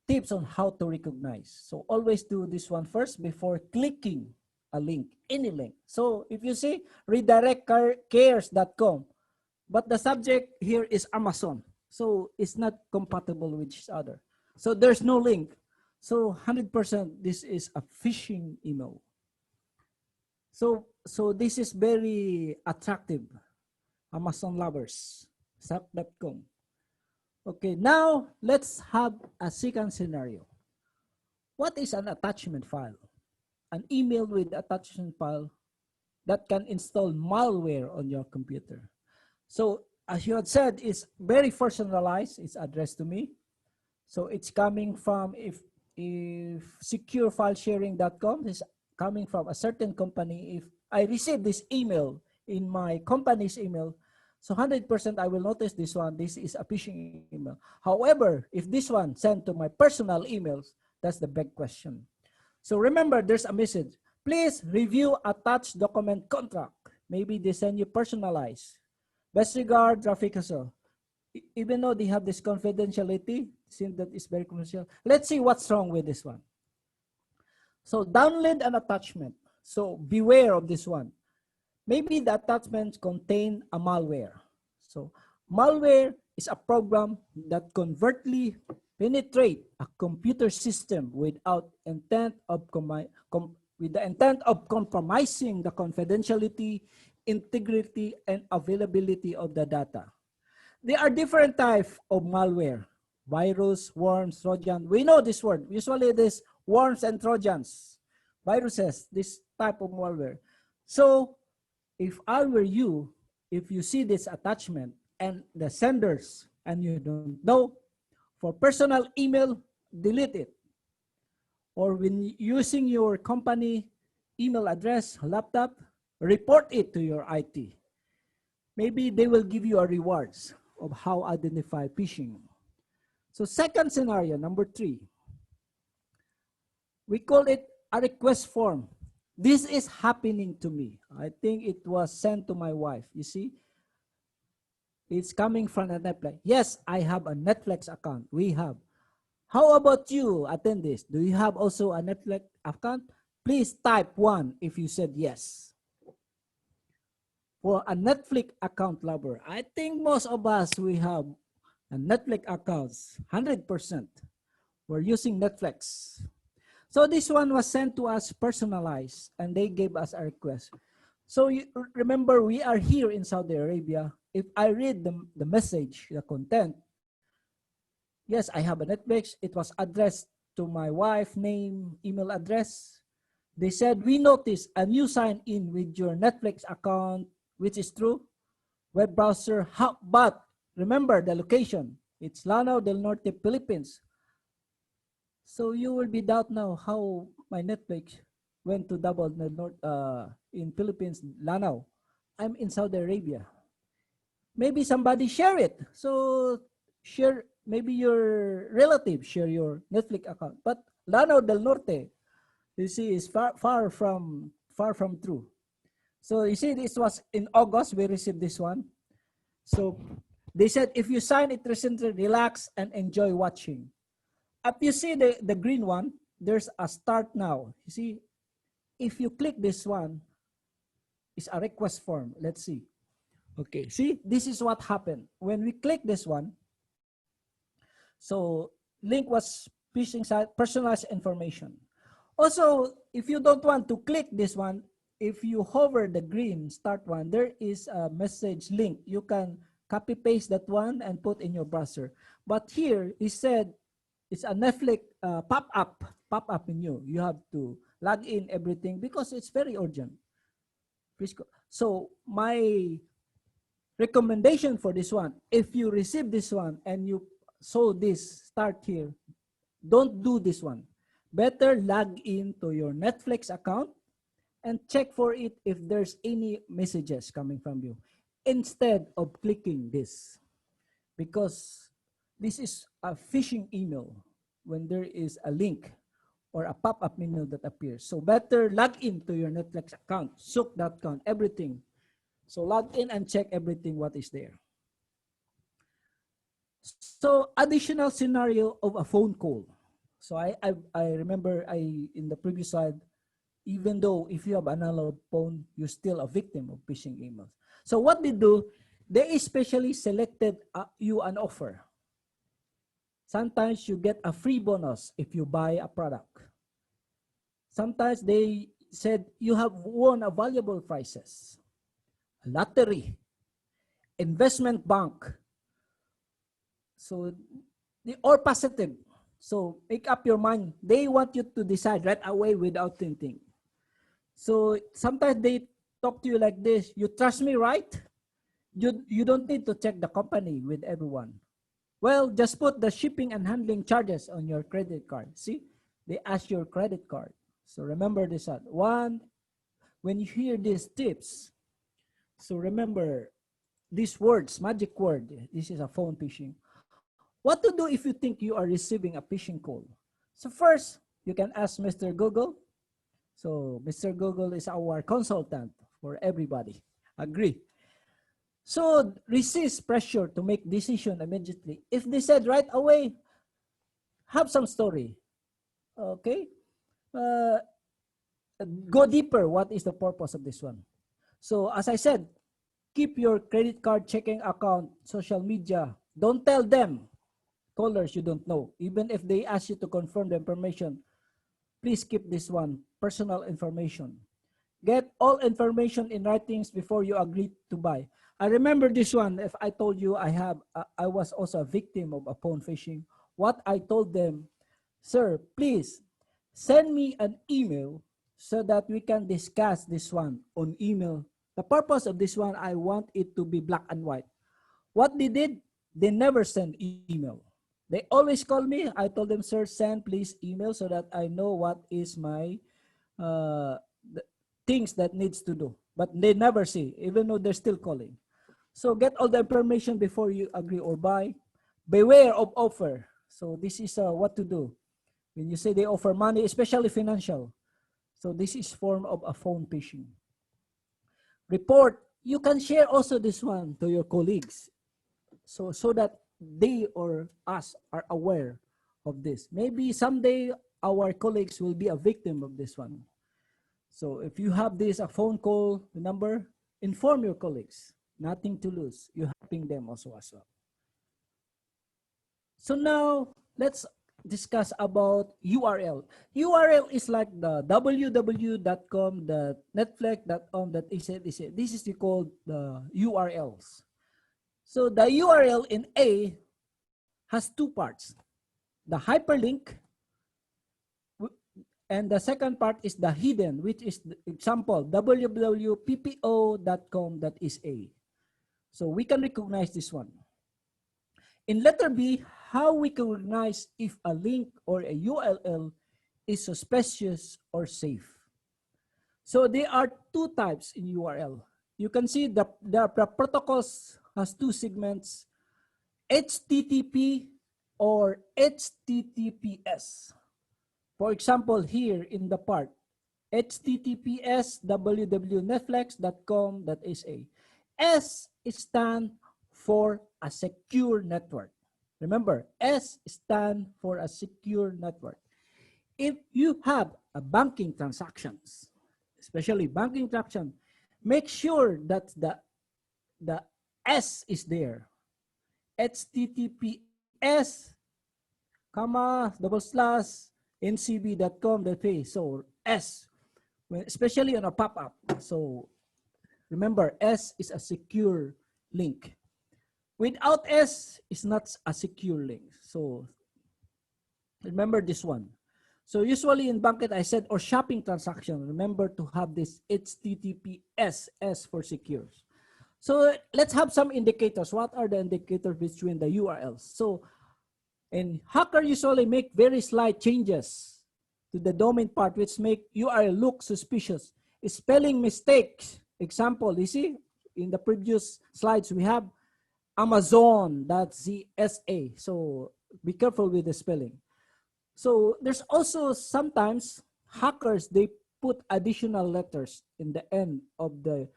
Speaker 5: tips on how to recognize. So always do this one first before clicking a link, any link. So if you see redirectcares.com, but the subject here is Amazon, so it's not compatible with each other. So there's no link. So 100% this is a phishing email. So this is very attractive. Amazon lovers, Sook.com. Okay, now let's have a second scenario. What is an attachment file? An email with attachment file that can install malware on your computer. So as you had said, it's very personalized. It's addressed to me. So it's coming from, if securefilesharing.com is coming from a certain company. If I receive this email in my company's email, so 100% I will notice this one. This is a phishing email. However, if this one sent to my personal emails, that's the big question. So remember, there's a message. Please review attached document contract. Maybe they send you personalized. Best regards, Rafiq Hassel. Even though they have this confidentiality, since that is very commercial, let's see what's wrong with this one. So download an attachment. So beware of this one. Maybe the attachments contain a malware. So malware is a program that covertly penetrate a computer system without intent of with the intent of compromising the confidentiality, integrity, and availability of the data. There are different types of malware: virus, worms, Trojan. We know this word. Usually this worms and Trojans, viruses, this type of malware. So if I were you, if you see this attachment and the senders and you don't know, for personal email, delete it. Or when using your company email address, laptop, report it to your IT. Maybe they will give you a rewards of how identify phishing. So second scenario, number 3, we call it a request form. This is happening to me. I think it was sent to my wife. You see, it's coming from a Netflix. Yes, I have a Netflix account. We have. How about you, attendees? Do you have also a Netflix account? Please type 1 if you said yes. For a Netflix account lover, I think most of us, we have a Netflix accounts, 100%. We're using Netflix. So this one was sent to us personalized, and they gave us a request. So you remember, we are here in Saudi Arabia. If I read the message, the content, yes, I have a Netflix. It was addressed to my wife, name, email address. They said, we noticed a new sign in with your Netflix account, which is true. Web browser, but remember the location. It's Lanao del Norte, Philippines. So you will be doubt now how my Netflix went to double the north in Philippines, Lanao. I'm in Saudi Arabia. Maybe somebody share it. So share, maybe your relative share your Netflix account. But Lanao del Norte, you see, is far from true. So you see, this was in August, we received this one. So they said, if you sign it recently, relax and enjoy watching. If you see the green one, there's a start now. You see, if you click this one, it's a request form. Let's see. Okay, see, this is what happened. When we click this one, so link was phishing site, personalized information. Also, if you don't want to click this one, if you hover the green start one, there is a message link. You can copy paste that one and put in your browser. But here, it said, it's a Netflix pop-up menu. You have to log in everything because it's very urgent. So my recommendation for this one, if you receive this one and you saw this start here, don't do this one. Better log in to your Netflix account and check for it if there's any messages coming from you instead of clicking this, because this is a phishing email when there is a link or a pop-up menu that appears. So better log in to your Netflix account, sook.com, everything. So log in and check everything what is there. So additional scenario of a phone call. So I remember in the previous slide, even though if you have an analog phone, you're still a victim of phishing emails. So what they do, they especially selected you an offer. Sometimes you get a free bonus if you buy a product. Sometimes they said you have won a valuable prizes, a lottery, investment bank. So or positive. So make up your mind. They want you to decide right away without thinking. So sometimes they talk to you like this. You trust me, right? You don't need to check the company with everyone. Well, just put the shipping and handling charges on your credit card. See, they ask your credit card. So remember this one. When you hear these tips, so remember these words, magic word. This is a phone phishing. What to do if you think you are receiving a phishing call? So first, you can ask Mr. Google. So Mr. Google is our consultant for everybody. Agree? So resist pressure to make decision immediately. If they said right away, have some story. Okay? Go deeper. What is the purpose of this one? So as I said, keep your credit card checking account, social media. Don't tell them, callers you don't know. Even if they ask you to confirm the information, please keep this one, personal information. Get all information in writings before you agree to buy. I remember this one. If I told you I was also a victim of a phone phishing, what I told them, sir, please send me an email so that we can discuss this one on email. The purpose of this one, I want it to be black and white. What they did, they never send email. They always call me. I told them, sir, send please email so that I know what is my things that needs to do. But they never see, even though they're still calling. So get all the information before you agree or buy. Beware of offer. So this is what to do. When you say they offer money, especially financial. So this is form of a phone phishing. Report. You can share also this one to your colleagues. So that they or us are aware of this. Maybe someday our colleagues will be a victim of this one. So if you have this, a phone call, the number, inform your colleagues. Nothing to lose. You're helping them also as well. So now let's discuss about URL. URL is like the www.com, the netflix.com, that IECEP-ERC. This is called the URLs. So the URL in A has two parts. The hyperlink, and the second part is the hidden, which is the example, www.ppo.com.sa. So we can recognize this one. In letter B, how we can recognize if a link or a URL is suspicious or safe. So there are two types in URL. You can see the protocols has two segments, HTTP or HTTPS. For example, here in the part, HTTPS www.netflix.com.sa. S stands for a secure network. Remember, S stands for a secure network. If you have a banking transactions, especially banking transaction, make sure that the S is there. HTTPS, /ncb.com.pa. So S, especially on a pop-up. So remember, S is a secure link. Without S, it's not a secure link. So remember this one. So usually in banking, I said, or shopping transaction, remember to have this HTTPS, S for secure. So let's have some indicators. What are the indicators between the URLs? So, and hacker usually make very slight changes to the domain part, which make URL look suspicious. Spelling mistakes. Example, you see, in the previous slides, we have Amazon.CSA. So be careful with the spelling. So there's also sometimes hackers, they put additional letters in the end of the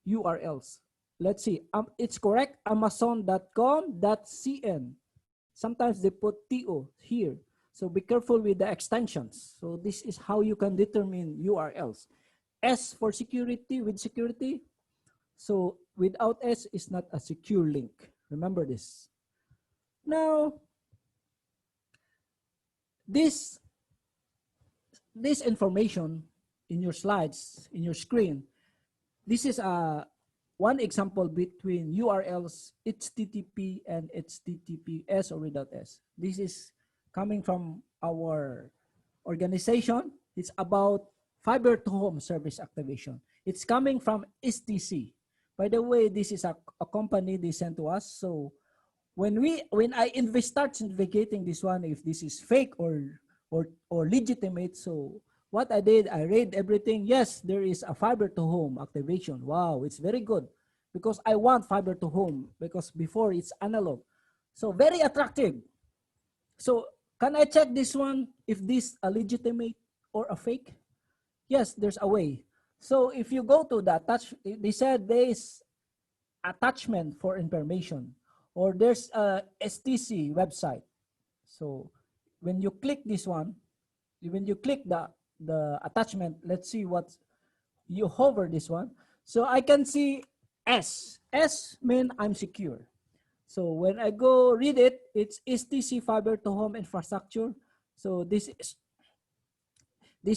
Speaker 5: URLs. Let's see, it's correct, amazon.com.cn. Sometimes they put TO here. So be careful with the extensions. So this is how you can determine URLs. S for security, with security. So without S is not a secure link. Remember this. Now, this information in your slides, in your screen, this is one example between URLs, HTTP and HTTPS or without S. This is coming from our organization. It's about fiber to home service activation. It's coming from STC. By the way, this is a company they sent to us. So when I start investigating this one, if this is fake or legitimate, so what I did, I read everything. Yes, there is a fiber to home activation. Wow, it's very good because I want fiber to home because before it's analog. So very attractive. So can I check this one if this a legitimate or a fake? Yes, there's a way. So if you go to the they said there is attachment for information or there's a STC website. So when you click this one, when you click the attachment, let's see what you hover this one. So I can see S. S mean I'm secure. So when I go read it, it's STC fiber to home infrastructure. So this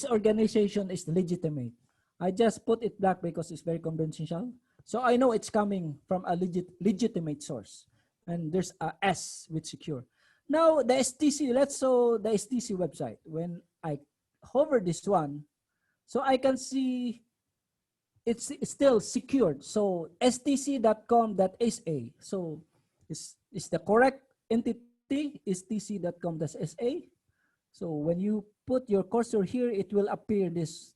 Speaker 5: organization is legitimate. I just put it black because it's very confidential. So I know it's coming from a legitimate source. And there's a S with secure. Now the STC, let's show the STC website. When I hover this one, so I can see it's still secured. So stc.com.sa. So is the correct entity stc.com.sa. So when you put your cursor here, it will appear this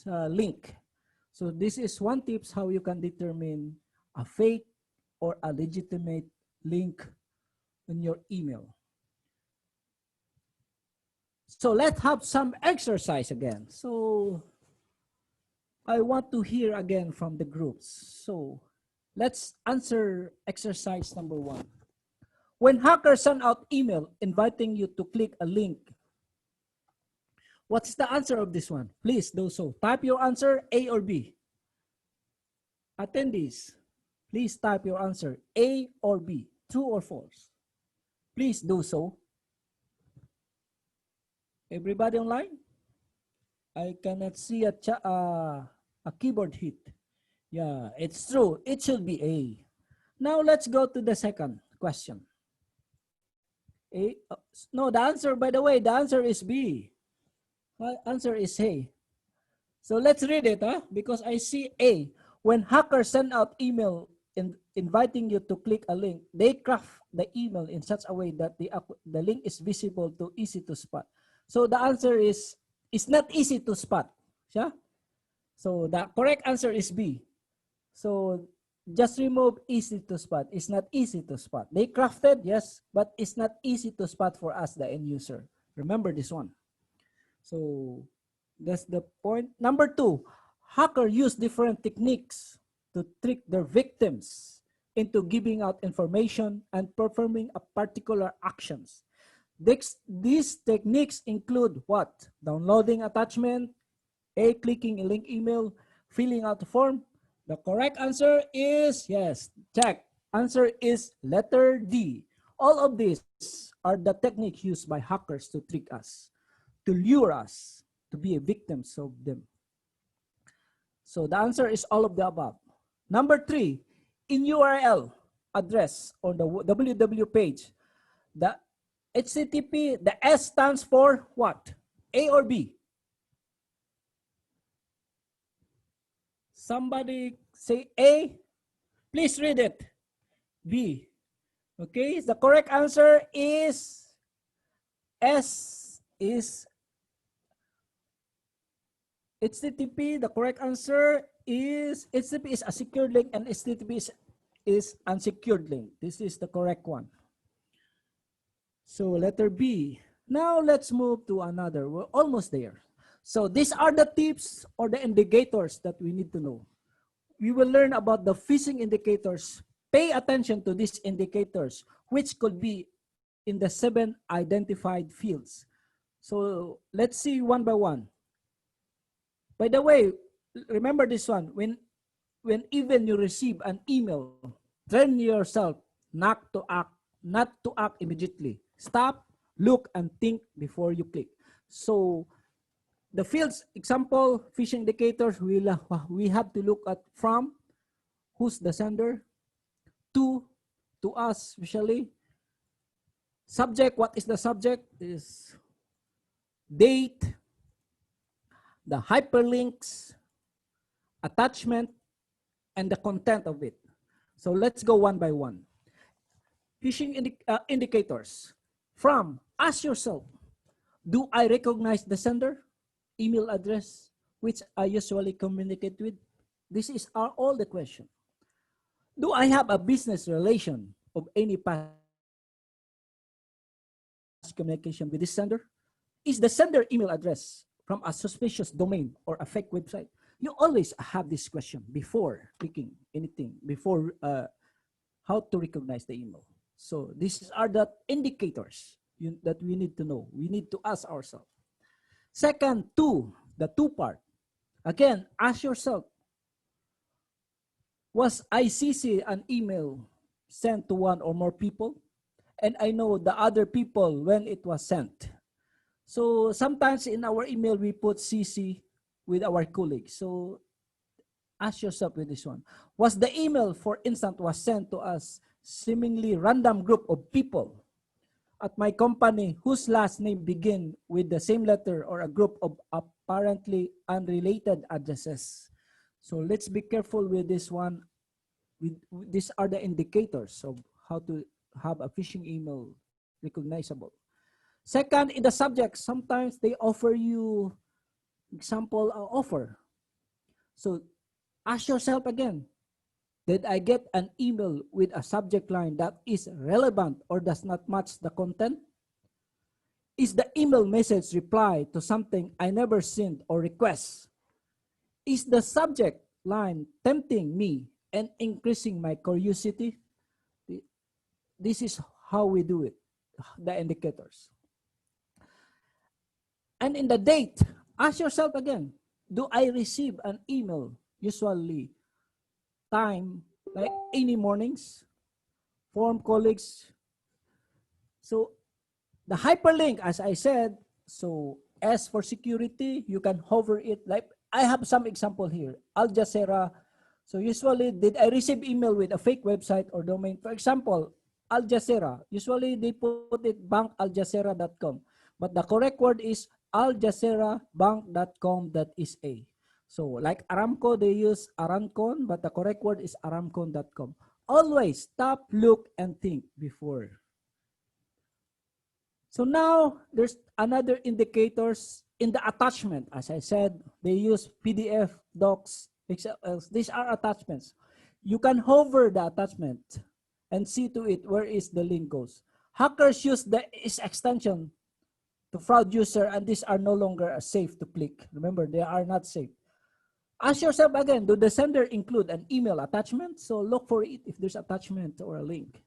Speaker 5: link. So this is one tips how you can determine a fake or a legitimate link in your email. So let's have some exercise again. So I want to hear again from the groups. So let's answer exercise number 1. When hackers send out email inviting you to click a link, what's the answer of this one? Please do so. Type your answer, A or B. Attendees, please type your answer, A or B, true or false. Please do so. Everybody online? I cannot see a keyboard hit. Yeah, it's true. It should be A. Now let's go to the second question. A, no, the answer, by the way, the answer is B. My answer is A. So let's read it, because I see A. When hackers send out email inviting you to click a link, they craft the email in such a way that the link is visible to easy to spot. So the answer is, it's not easy to spot. Yeah? So the correct answer is B. So just remove easy to spot. It's not easy to spot. They crafted, yes, but it's not easy to spot for us, the end user. Remember this one. So that's the point. Number 2, hackers use different techniques to trick their victims into giving out information and performing a particular actions. These techniques include what? Downloading attachment, A, clicking a link email, filling out a form. The correct answer is, yes, check. Answer is letter D. All of these are the techniques used by hackers to trick us, to lure us to be victims of them. So the answer is all of the above. Number 3, in URL address on the www page, the HTTP, the S stands for what? A or B? Somebody say A. Please read it. B. Okay, the correct answer is S is HTTP. The correct answer is HTTP is a secured link and HTTP is unsecured link. This is the correct one. So letter B. Now let's move to another. We're almost there. So these are the tips or the indicators that we need to know. We will learn about the phishing indicators. Pay attention to these indicators, which could be in the 7 identified fields. So let's see one by one. By the way, remember this one. When even you receive an email, train yourself not to act immediately. Stop, look, and think before you click. So the fields, example, phishing indicators, we have to look at from, who's the sender, to us, especially. Subject, what is the subject? Is date, the hyperlinks, attachment, and the content of it. So let's go one by one. Phishing indicators. Ask yourself, do I recognize the sender, email address, which I usually communicate with? This is all the question. Do I have a business relation of any past communication with this sender? Is the sender email address from a suspicious domain or a fake website? You always have this question before clicking anything, before how to recognize the email. So these are the indicators that we need to know. We need to ask ourselves. Second, the two part. Again, ask yourself, was I CC an email sent to one or more people? And I know the other people when it was sent. So sometimes in our email, we put CC with our colleagues. So ask yourself with this one. Was the email, for instance, was sent to us seemingly random group of people at my company whose last name begin with the same letter or a group of apparently unrelated addresses? So let's be careful with this one. These are the indicators of how to have a phishing email recognizable. Second, in the subject, sometimes they offer you example offer. So ask yourself again, did I get an email with a subject line that is relevant or does not match the content? Is the email message reply to something I never sent or request? Is the subject line tempting me and increasing my curiosity? This is how we do it, the indicators. And in the date, ask yourself again, do I receive an email usually time like any mornings from colleagues? So the hyperlink, as I said, so as for security, you can hover it. Like I have some example here, Al Jazeera. So usually, did I receive email with a fake website or domain? For example, Al Jazeera. Usually they put it bankaljazeera.com, but the correct word is aljazeerabank.com.sa. So like Aramco, they use Arancon, but the correct word is aramcon.com. Always stop, look, and think before. So now there's another indicators in the attachment. As I said, they use PDF, docs, XLs. These are attachments. You can hover the attachment and see to it where is the link goes. Hackers use this extension to fraud user, and these are no longer safe to click. Remember, they are not safe. Ask yourself again, do the sender include an email attachment? So look for it if there's attachment or a link.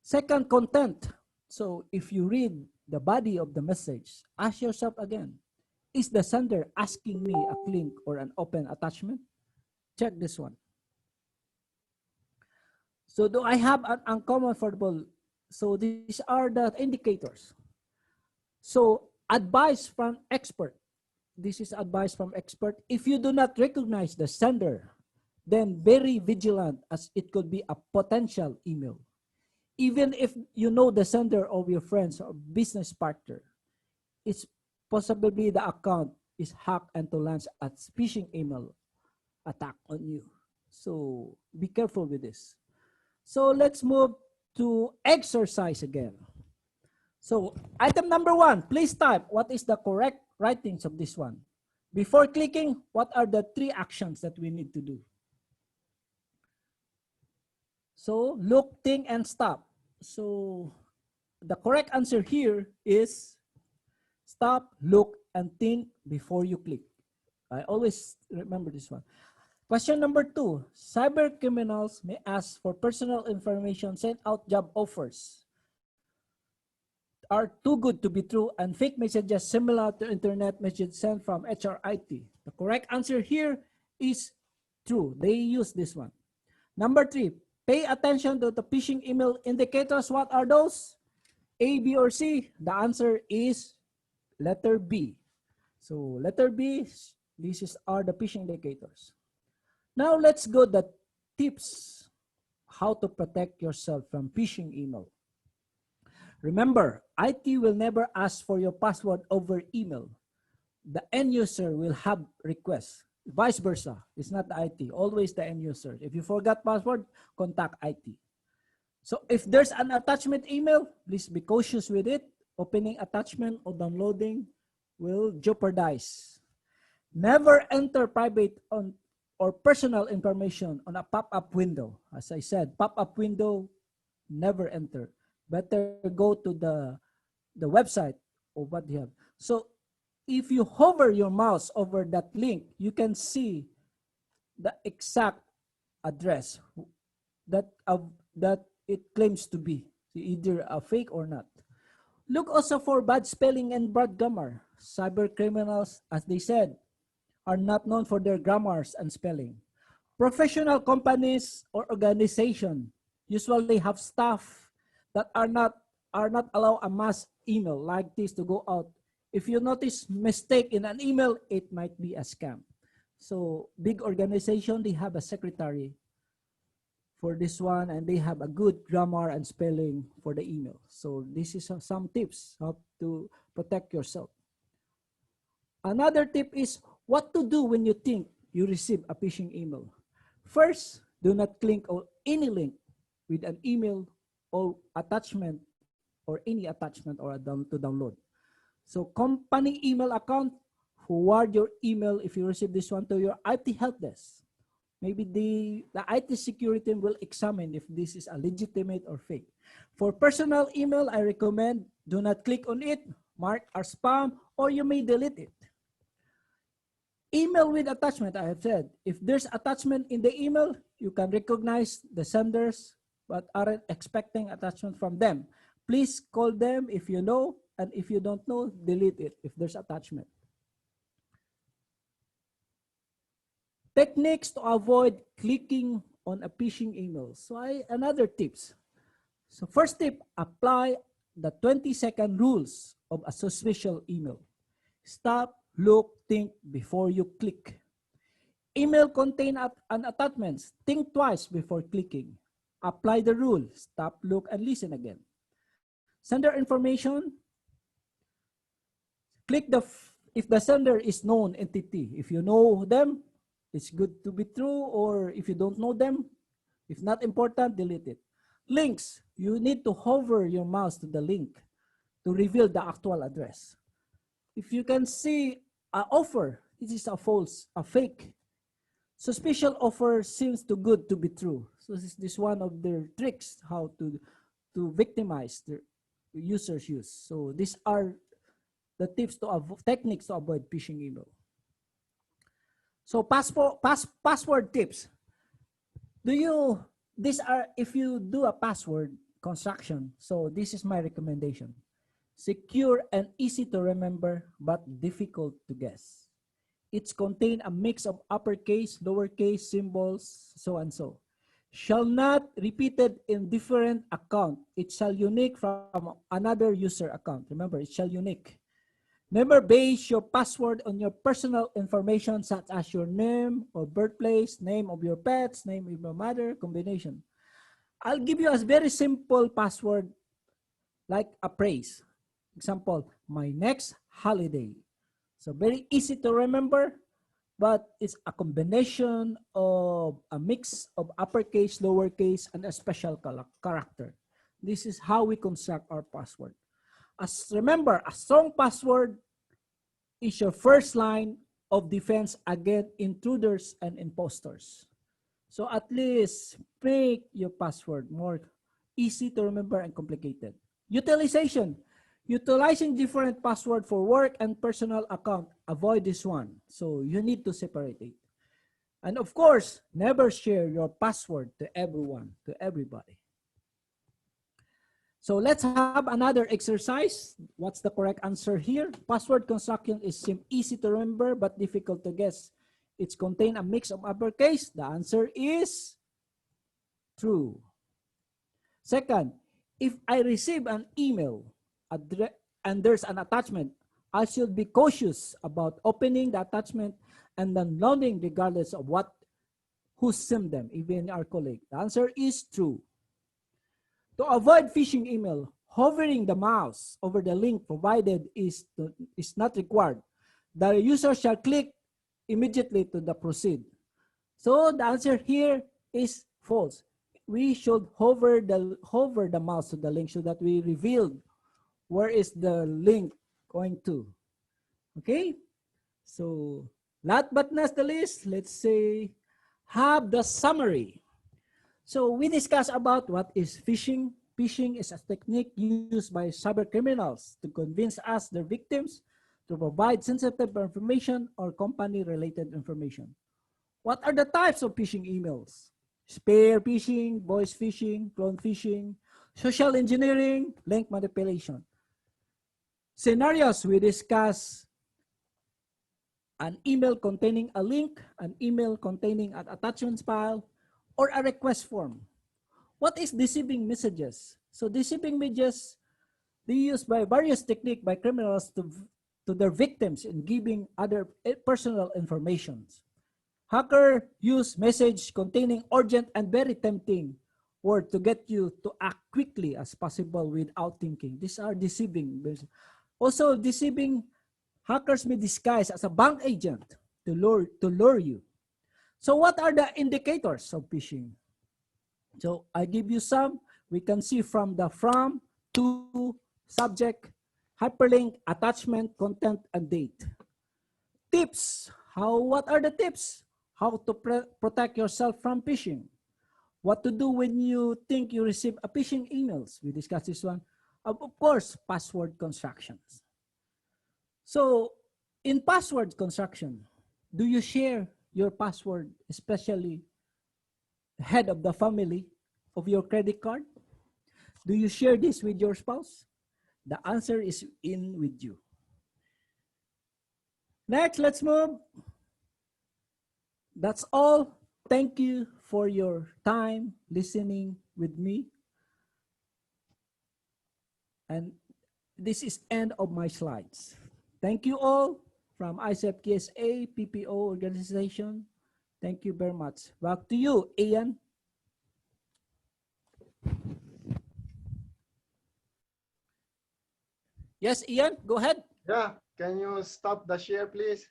Speaker 5: Second, content. So if you read the body of the message, ask yourself again, is the sender asking me a link or an open attachment? Check this one. So do I have an uncomfortable? So these are the indicators. So advice from expert. This is advice from expert. If you do not recognize the sender, then very vigilant, as it could be a potential email. Even if you know the sender of your friends or business partner, it's possibly the account is hacked and to launch a phishing email attack on you. So be careful with this. So let's move to exercise again. So item number 1, please type what is the correct writings of this one. Before clicking, what are the 3 actions that we need to do? So look, think, and stop. So the correct answer here is stop, look, and think before you click. I always remember this one. Question number 2, cyber criminals may ask for personal information, send out job offers are too good to be true, and fake messages similar to internet message sent from HRIT. The correct answer here is true. They use this one. Number 3, pay attention to the phishing email indicators. What are those? A, B, or C? The answer is letter B. So letter B, these are the phishing indicators. Now let's go to the tips how to protect yourself from phishing email. Remember, IT will never ask for your password over email. The end user will have requests. Vice versa. It's not the IT. Always the end user. If you forgot password, contact IT. So if there's an attachment email, please be cautious with it. Opening attachment or downloading will jeopardize. Never enter private or personal information on a pop-up window. As I said, pop-up window, never enter. Better go to the website or what you have. So if you hover your mouse over that link, you can see the exact address that it claims to be, either a fake or not. Look also for bad spelling and bad grammar. Cyber criminals, as they said, are not known for their grammars and spelling. Professional companies or organizations usually have staff that are not allow a mass email like this to go out. If you notice mistake in an email, it might be a scam. So big organization, they have a secretary for this one, and they have a good grammar and spelling for the email. So this is some tips how to protect yourself. Another tip is what to do when you think you receive a phishing email. First, do not click on any link with an email or attachment or any attachment or to download. So company email account, forward your email if you receive this one to your IT help desk. Maybe the IT security team will examine if this is a legitimate or fake. For personal email, I recommend do not click on it, mark as spam, or you may delete it. Email with attachment, I have said. If there's attachment in the email, you can recognize the senders but aren't expecting attachment from them. Please call them if you know, and if you don't know, delete it if there's attachment. Techniques to avoid clicking on a phishing email. So another tips. So first tip, apply the 20-second rules of a suspicious email. Stop, look, think before you click. Email contain an attachment. Think twice before clicking. Apply the rule. Stop, look, and listen again. Sender information. Click if the sender is known entity. If you know them, it's good to be true, or if you don't know them, if not important, delete it. Links, you need to hover your mouse to the link to reveal the actual address. If you can see an offer, this is a false, a fake. Suspicious offer seems too good to be true. So this is one of their tricks how to victimize the users use. So these are the tips techniques to avoid phishing email. So password tips. These are if you do a password construction. So this is my recommendation. Secure and easy to remember, but difficult to guess. It's contain a mix of uppercase, lowercase, symbols, so and so. Shall not repeated in different account. It shall unique from another user account. Remember, it shall unique. Never base your password on your personal information such as your name or birthplace, name of your pets, name of your mother, combination. I'll give you a very simple password like a phrase. Example, my next holiday. So very easy to remember, but it's a combination of a mix of uppercase, lowercase, and a special character. This is how we construct our password. Remember, a strong password is your first line of defense against intruders and imposters. So at least make your password more easy to remember and complicated. Utilization. Utilizing different password for work and personal account. Avoid this one. So you need to separate it. And of course, never share your password to everyone, to everybody. So let's have another exercise. What's the correct answer here? Password construction is easy to remember but difficult to guess. It's contain a mix of uppercase. The answer is true. Second, if I receive an email and there's an attachment, I should be cautious about opening the attachment and downloading regardless of who sent them, even our colleague. The answer is true. To avoid phishing email, hovering the mouse over the link provided is not required. The user shall click immediately to the proceed. So the answer here is false. We should hover the mouse to the link so that we reveal where is the link going to. Okay? So last but not the least, let's say have the summary. So we discussed about what is phishing. Phishing is a technique used by cyber criminals to convince us, their victims, to provide sensitive information or company-related information. What are the types of phishing emails? Spear phishing, voice phishing, clone phishing, social engineering, link manipulation. Scenarios we discuss: an email containing a link, an email containing an attachment file, or a request form. What is deceiving messages? So deceiving messages, they used by various techniques by criminals to their victims in giving other personal information. Hacker use message containing urgent and very tempting word to get you to act quickly as possible without thinking. These are deceiving. Also, deceiving hackers may disguise as a bank agent to lure you. So what are the indicators of phishing? So I give you some. We can see from the from, to, subject, hyperlink, attachment, content, and date. Tips. What are the tips? How to protect yourself from phishing. What to do when you think you receive a phishing emails. We discussed this one. Of course, password constructions. So in password construction, do you share your password, especially head of the family of your credit card? Do you share this with your spouse? The answer is in with you. Next, let's move. That's all. Thank you for your time listening with me. And this is end of my slides. Thank you all from IECEP-ERC PPO organization. Thank you very much. Back to you, Ian. Yes, Ian, go ahead.
Speaker 1: Yeah, can you stop the share, please?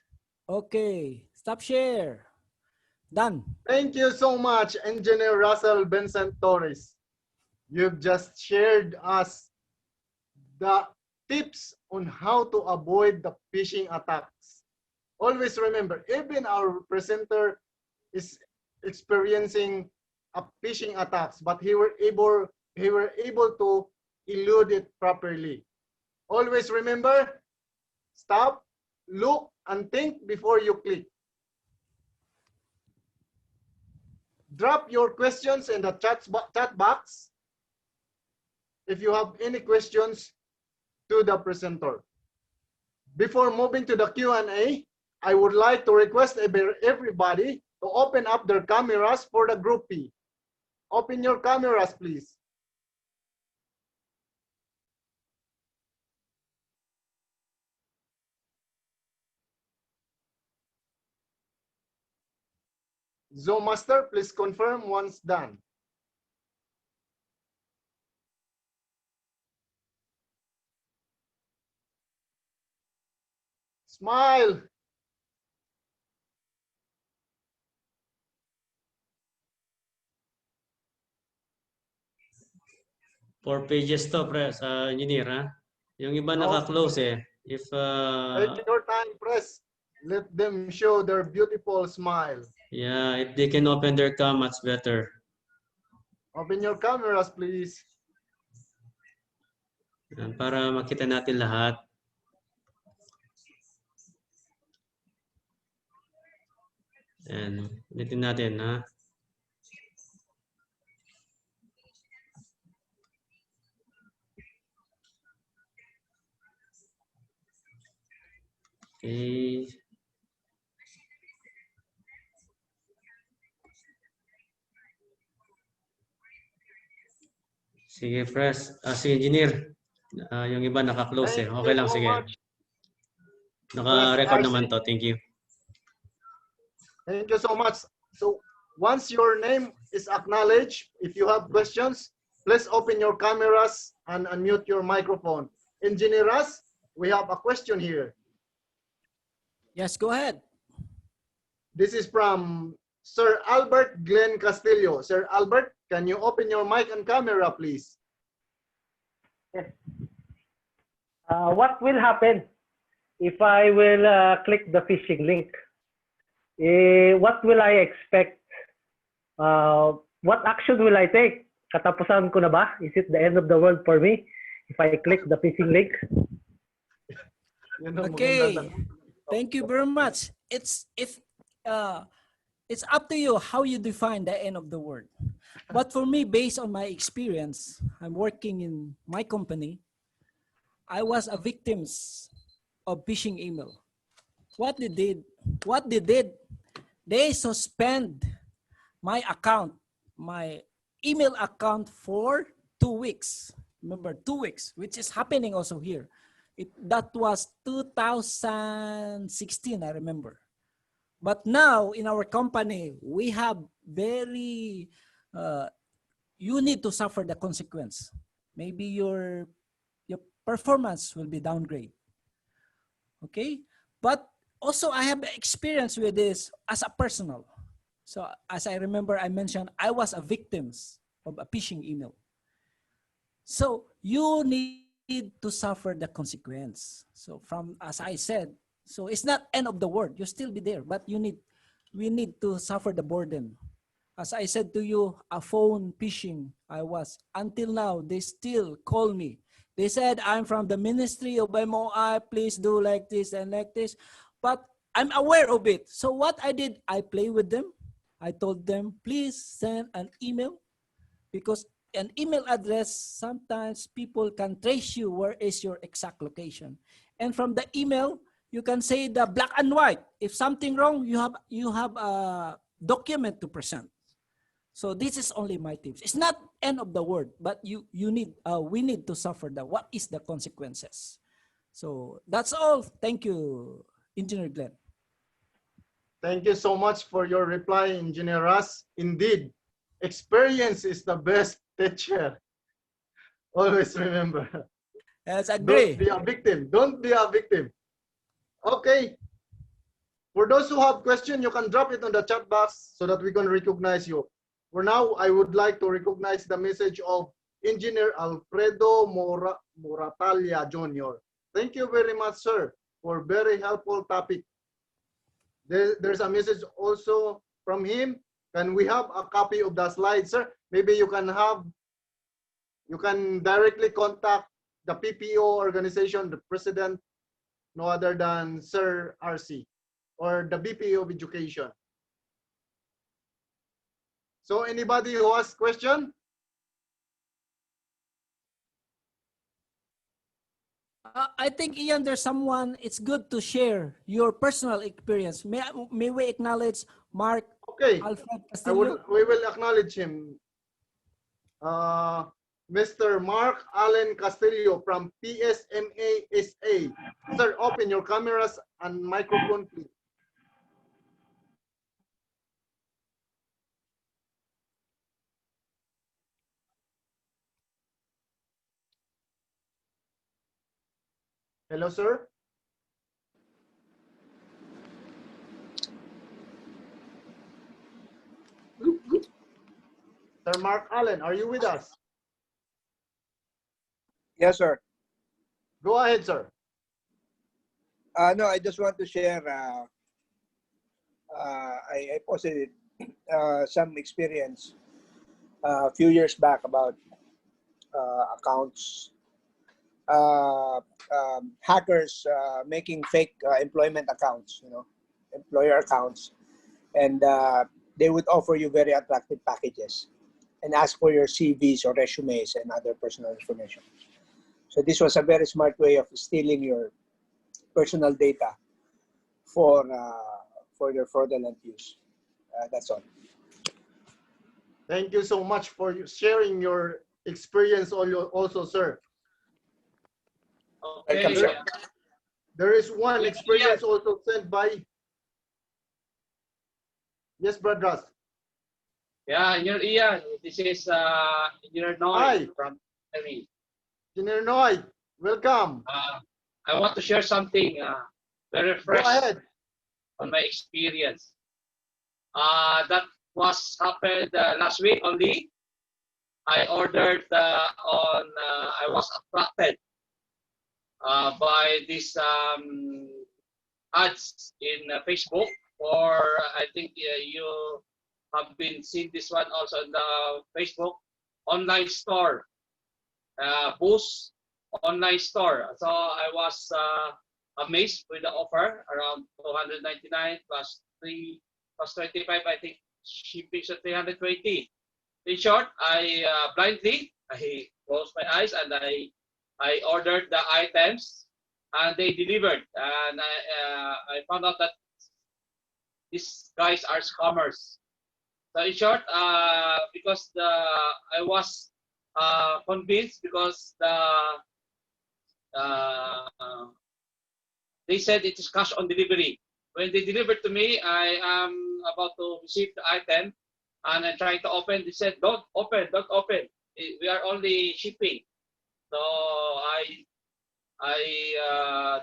Speaker 5: Okay, stop share. Done.
Speaker 1: Thank you so much, Engineer Russell Benson Torres. You've just shared us the tips on how to avoid the phishing attacks. Always remember, even our presenter is experiencing a phishing attacks, but he were able to elude it properly. Always remember, stop, look, and think before you click. Drop your questions in the chat box if you have any questions to the presenter. Before moving to the Q&A, I would like to request everybody to open up their cameras for the group P. Open your cameras, please. Zoom Master, please confirm once done. Smile.
Speaker 2: Four pages to, press, engineer, ha? Yung iba naka-close eh. If
Speaker 1: Take your time, press. Let them show their beautiful smile.
Speaker 2: yeah, if they can open their cam, much better.
Speaker 1: Open your cameras, please.
Speaker 2: Para makita natin lahat. And ulitin natin, ha? Okay. Sige, press. Si engineer. Yung iba naka-close eh. Okay lang, sige. Naka-record naman to. Thank you.
Speaker 1: Thank you so much. So once your name is acknowledged, if you have questions, please open your cameras and unmute your microphone. Engineer Russ, we have a question here.
Speaker 5: Yes, go ahead.
Speaker 1: This is from Sir Albert Glenn Castillo. Sir Albert, can you open your mic and camera, please?
Speaker 8: Yes. What will happen if I will click the phishing link? What will I expect? What action will I take? Katapusan ko na ba? Is it the end of the world for me if I click the phishing link?
Speaker 5: Okay. Thank you very much. It's up to you how you define the end of the world. But for me, based on my experience, I'm working in my company. I was a victim of phishing email. What they did, they suspend my account, my email account for 2 weeks. Remember, 2 weeks, which is happening also here. That was 2016, I remember. But now in our company, we have very, you need to suffer the consequence. Maybe your performance will be downgrade. Okay, but also I have experience with this as a personal. So as I remember, I mentioned I was a victim of a phishing email. So you need to suffer the consequence. So from, as I said, so it's not end of the world. You still be there, but we need to suffer the burden. As I said to you, a phone phishing, I was, until now, they still call me. They said, I'm from the Ministry of MOI, please do like this and like this. But I'm aware of it. So what I did, I play with them. I told them, please send an email, because an email address, sometimes people can trace you where is your exact location. And from the email, you can say the black and white. If something wrong, you have a document to present. So this is only my tips. It's not end of the world, but we need to suffer what is the consequences. So that's all. Thank you, Engineer Glenn.
Speaker 1: Thank you so much for your reply, Engineer Russ. Indeed, experience is the best teacher. Always remember.
Speaker 5: Yes, agree.
Speaker 1: Don't be a victim. Don't be a victim. Okay. For those who have questions, you can drop it on the chat box so that we can recognize you. For now, I would like to recognize the message of Engineer Alfredo Moratalia Jr. Thank you very much, sir, for very helpful topic. There's a message also from him. Can we have a copy of the slide, sir? Maybe you can directly contact the PPO organization, the president, no other than Sir RC, or the BPO of Education. So anybody who has question?
Speaker 5: I think, Ian, there's someone, it's good to share your personal experience. May we acknowledge Mark Alfred Castillo?
Speaker 1: We will acknowledge him. Mr. Mark Allen Castillo from PSMA-SA. Sir, open your cameras and microphone, please. Hello, sir. Sir Mark Allen, are you with us?
Speaker 9: Yes, sir.
Speaker 1: Go ahead, sir.
Speaker 9: No, I just want to share. I posted some experience a few years back about accounts, hackers making fake employment accounts, employer accounts, and they would offer you very attractive packages and ask for your CVs or resumes and other personal information. So this was a very smart way of stealing your personal data for your fraudulent use. That's all.
Speaker 1: Thank you so much for sharing your experience also, sir.
Speaker 9: Okay. Welcome, sir.
Speaker 1: There is one experience also sent by... Yes, Brad Russ.
Speaker 10: Yeah, Engineer Ian, this is Engineer Noy from Terry.
Speaker 1: Engineer Noy, welcome.
Speaker 10: I want to share something very fresh
Speaker 1: Go ahead.
Speaker 10: on my experience. That was happened last week only. I ordered I was attracted by these ads in Facebook, or I think you have been seeing this one also in the Facebook online store, Boost online store. So I was amazed with the offer, around 299 plus 3 plus 25, I think shipping at 320. In short, I blindly I closed my eyes and I ordered the items and they delivered. And I found out that these guys are scammers. So in short, because I was convinced because they said it is cash on delivery. When they delivered to me, I am about to receive the item and I'm trying to open. They said, don't open. We are only shipping. So I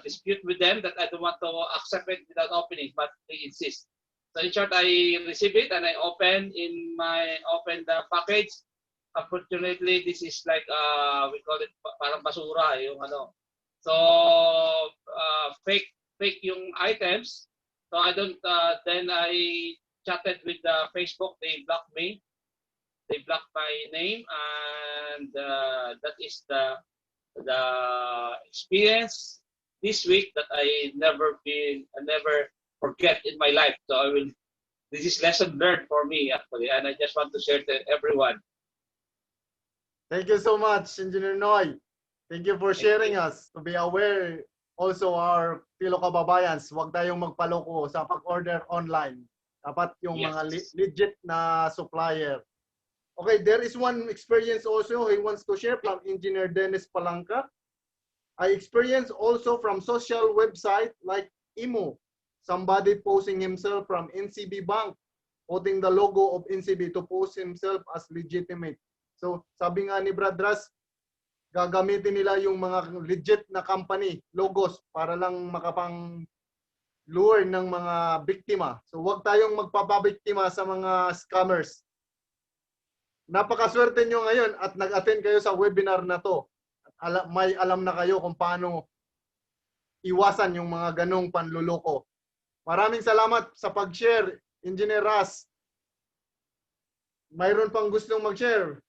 Speaker 10: dispute with them that I don't want to accept it without opening, but they insist. So in short, I received it and I opened the package. Unfortunately, this is like we call it parang basura yung ano. So fake yung items. So I don't. Then I chatted with Facebook. They blocked me. They blocked my name, and that is the experience this week that I never forget in my life. So this is lesson learned for me actually, and I just want to share to everyone.
Speaker 1: Thank you so much, Engineer Noy. Thank you for sharing us to be aware also our fellow kababayans. Huwag tayong magpaloko sa pag-order online. Dapat yung mga legit na supplier. Okay, there is one experience also he wants to share from Engineer Dennis Palangka. I experienced also from social website like Imo. Somebody posting himself from NCB Bank, putting the logo of NCB to post himself as legitimate. So sabi nga ni Brad Ras, gagamitin nila yung mga legit na company logos para lang makapang lure ng mga biktima. So huwag tayong magpapabiktima sa mga scammers. Napakaswerte nyo ngayon at nag-attend kayo sa webinar na to. May alam na kayo kung paano iwasan yung mga ganong panluloko. Maraming salamat sa pag-share, Engineer Ras. Mayroon pang gustong mag-share.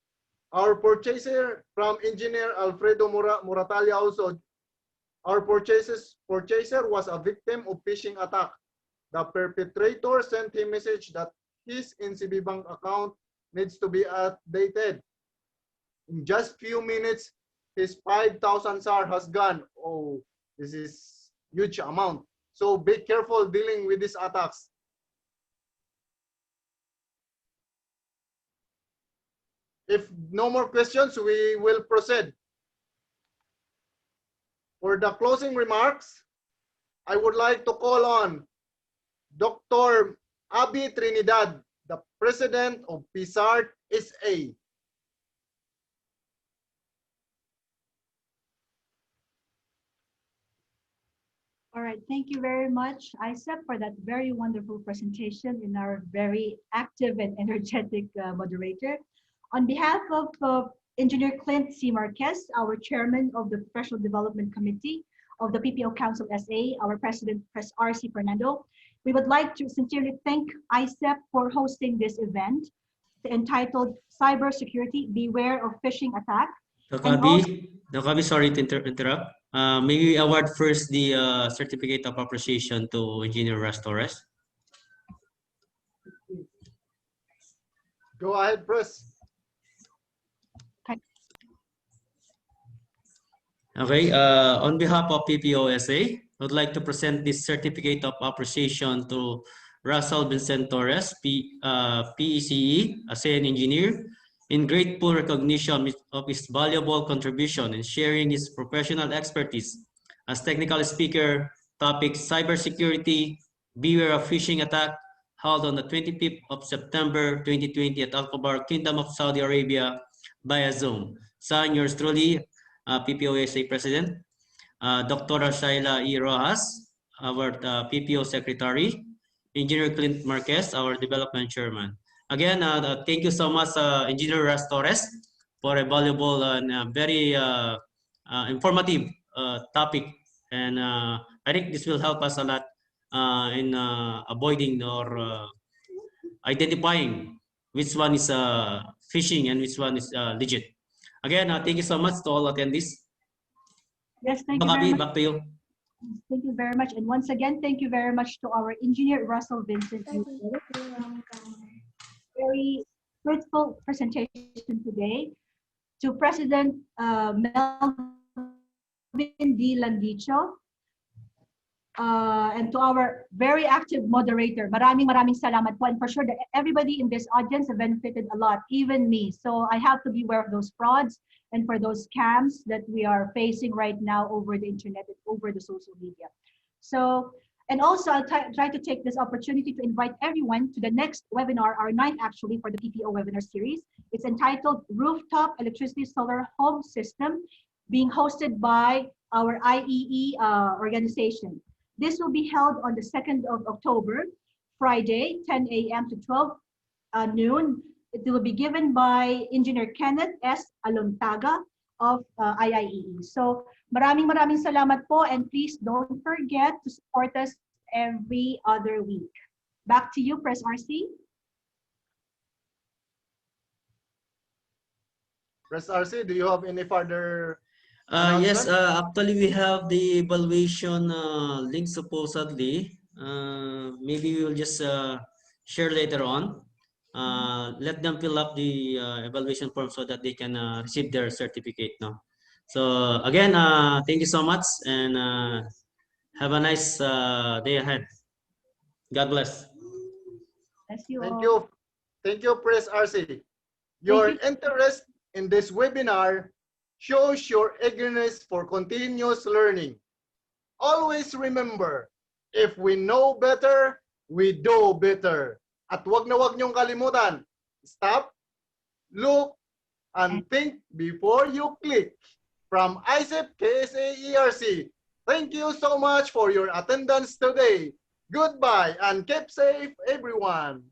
Speaker 1: Our purchaser from Engineer Alfredo Moratalia also, our purchaser was a victim of phishing attack. The perpetrator sent him message that his NCB Bank account needs to be updated. In just few minutes, his 5,000 SAR has gone. Oh, this is huge amount. So be careful dealing with these attacks. If no more questions, we will proceed. For the closing remarks, I would like to call on Dr. Abby Trinidad, the President of PPO-SA.
Speaker 11: All right, thank you very much, IECEP, for that very wonderful presentation in our very active and energetic moderator. On behalf of Engineer Clint C. Marquez, our Chairman of the Professional Development Committee of the PPO Council SA, our President, Pres RC Fernando, we would like to sincerely thank IECEP for hosting this event entitled Cybersecurity, Beware of Phishing Attack.
Speaker 2: Dr. Abby, sorry to interrupt. May we award first the Certificate of Appreciation to Engineer Ras Torres?
Speaker 1: Go ahead, Pres.
Speaker 2: Okay, on behalf of PPO-SA, I would like to present this Certificate of Appreciation to Russell Vincent Torres, PECE, ASEAN engineer, in grateful recognition of his valuable contribution in sharing his professional expertise as technical speaker, topic Cybersecurity, Beware of Phishing Attack, held on the 25th of September 2020 at Al-Khobar, Kingdom of Saudi Arabia via Zoom. Signed, yours truly, PPO-SA President, Dr. Shaila E. Rojas, our PPO Secretary, Engineer Clint Marquez, our development chairman. Again, thank you so much, Engineer Ras Torres, for a valuable and very informative topic. And I think this will help us a lot in avoiding or identifying which one is phishing and which one is legit. Again, thank you so much to all attendees.
Speaker 11: Yes, thank you very much.
Speaker 2: Back to you.
Speaker 11: Thank you very much. And once again, thank you very much to our engineer, Russell Vincent. Very fruitful presentation today. To President Melvin D. Landicho, and to our very active moderator, maraming salamat po. And for sure that everybody in this audience have benefited a lot, even me. So I have to beware of those frauds and for those scams that we are facing right now over the internet and over the social media. So, and also I'll try to take this opportunity to invite everyone to the next webinar, our ninth actually, for the PPO webinar series. It's entitled Rooftop Electricity Solar Home System, being hosted by our IEE organization. This will be held on the 2nd of October, Friday, 10 a.m. to 12 noon. It will be given by Engineer Kenneth S. Alontaga of IIEE. So maraming salamat po, and please don't forget to support us every other week. Back to you, Press RC.
Speaker 1: Press RC, do you have any further
Speaker 2: yes, actually we have the evaluation link supposedly. Maybe we will just share later on. Let them fill up the evaluation form so that they can receive their certificate now. So again, thank you so much, and have a nice day ahead. God bless.
Speaker 11: Bless you
Speaker 1: Thank
Speaker 11: all.
Speaker 1: you. Thank you, Press RC. Your interest in this webinar shows your eagerness for continuous learning. Always remember, if we know better, we do better. At wag niyong kalimutan, stop, look, and think before you click. From IECEP-ERC, thank you so much for your attendance today. Goodbye and keep safe, everyone.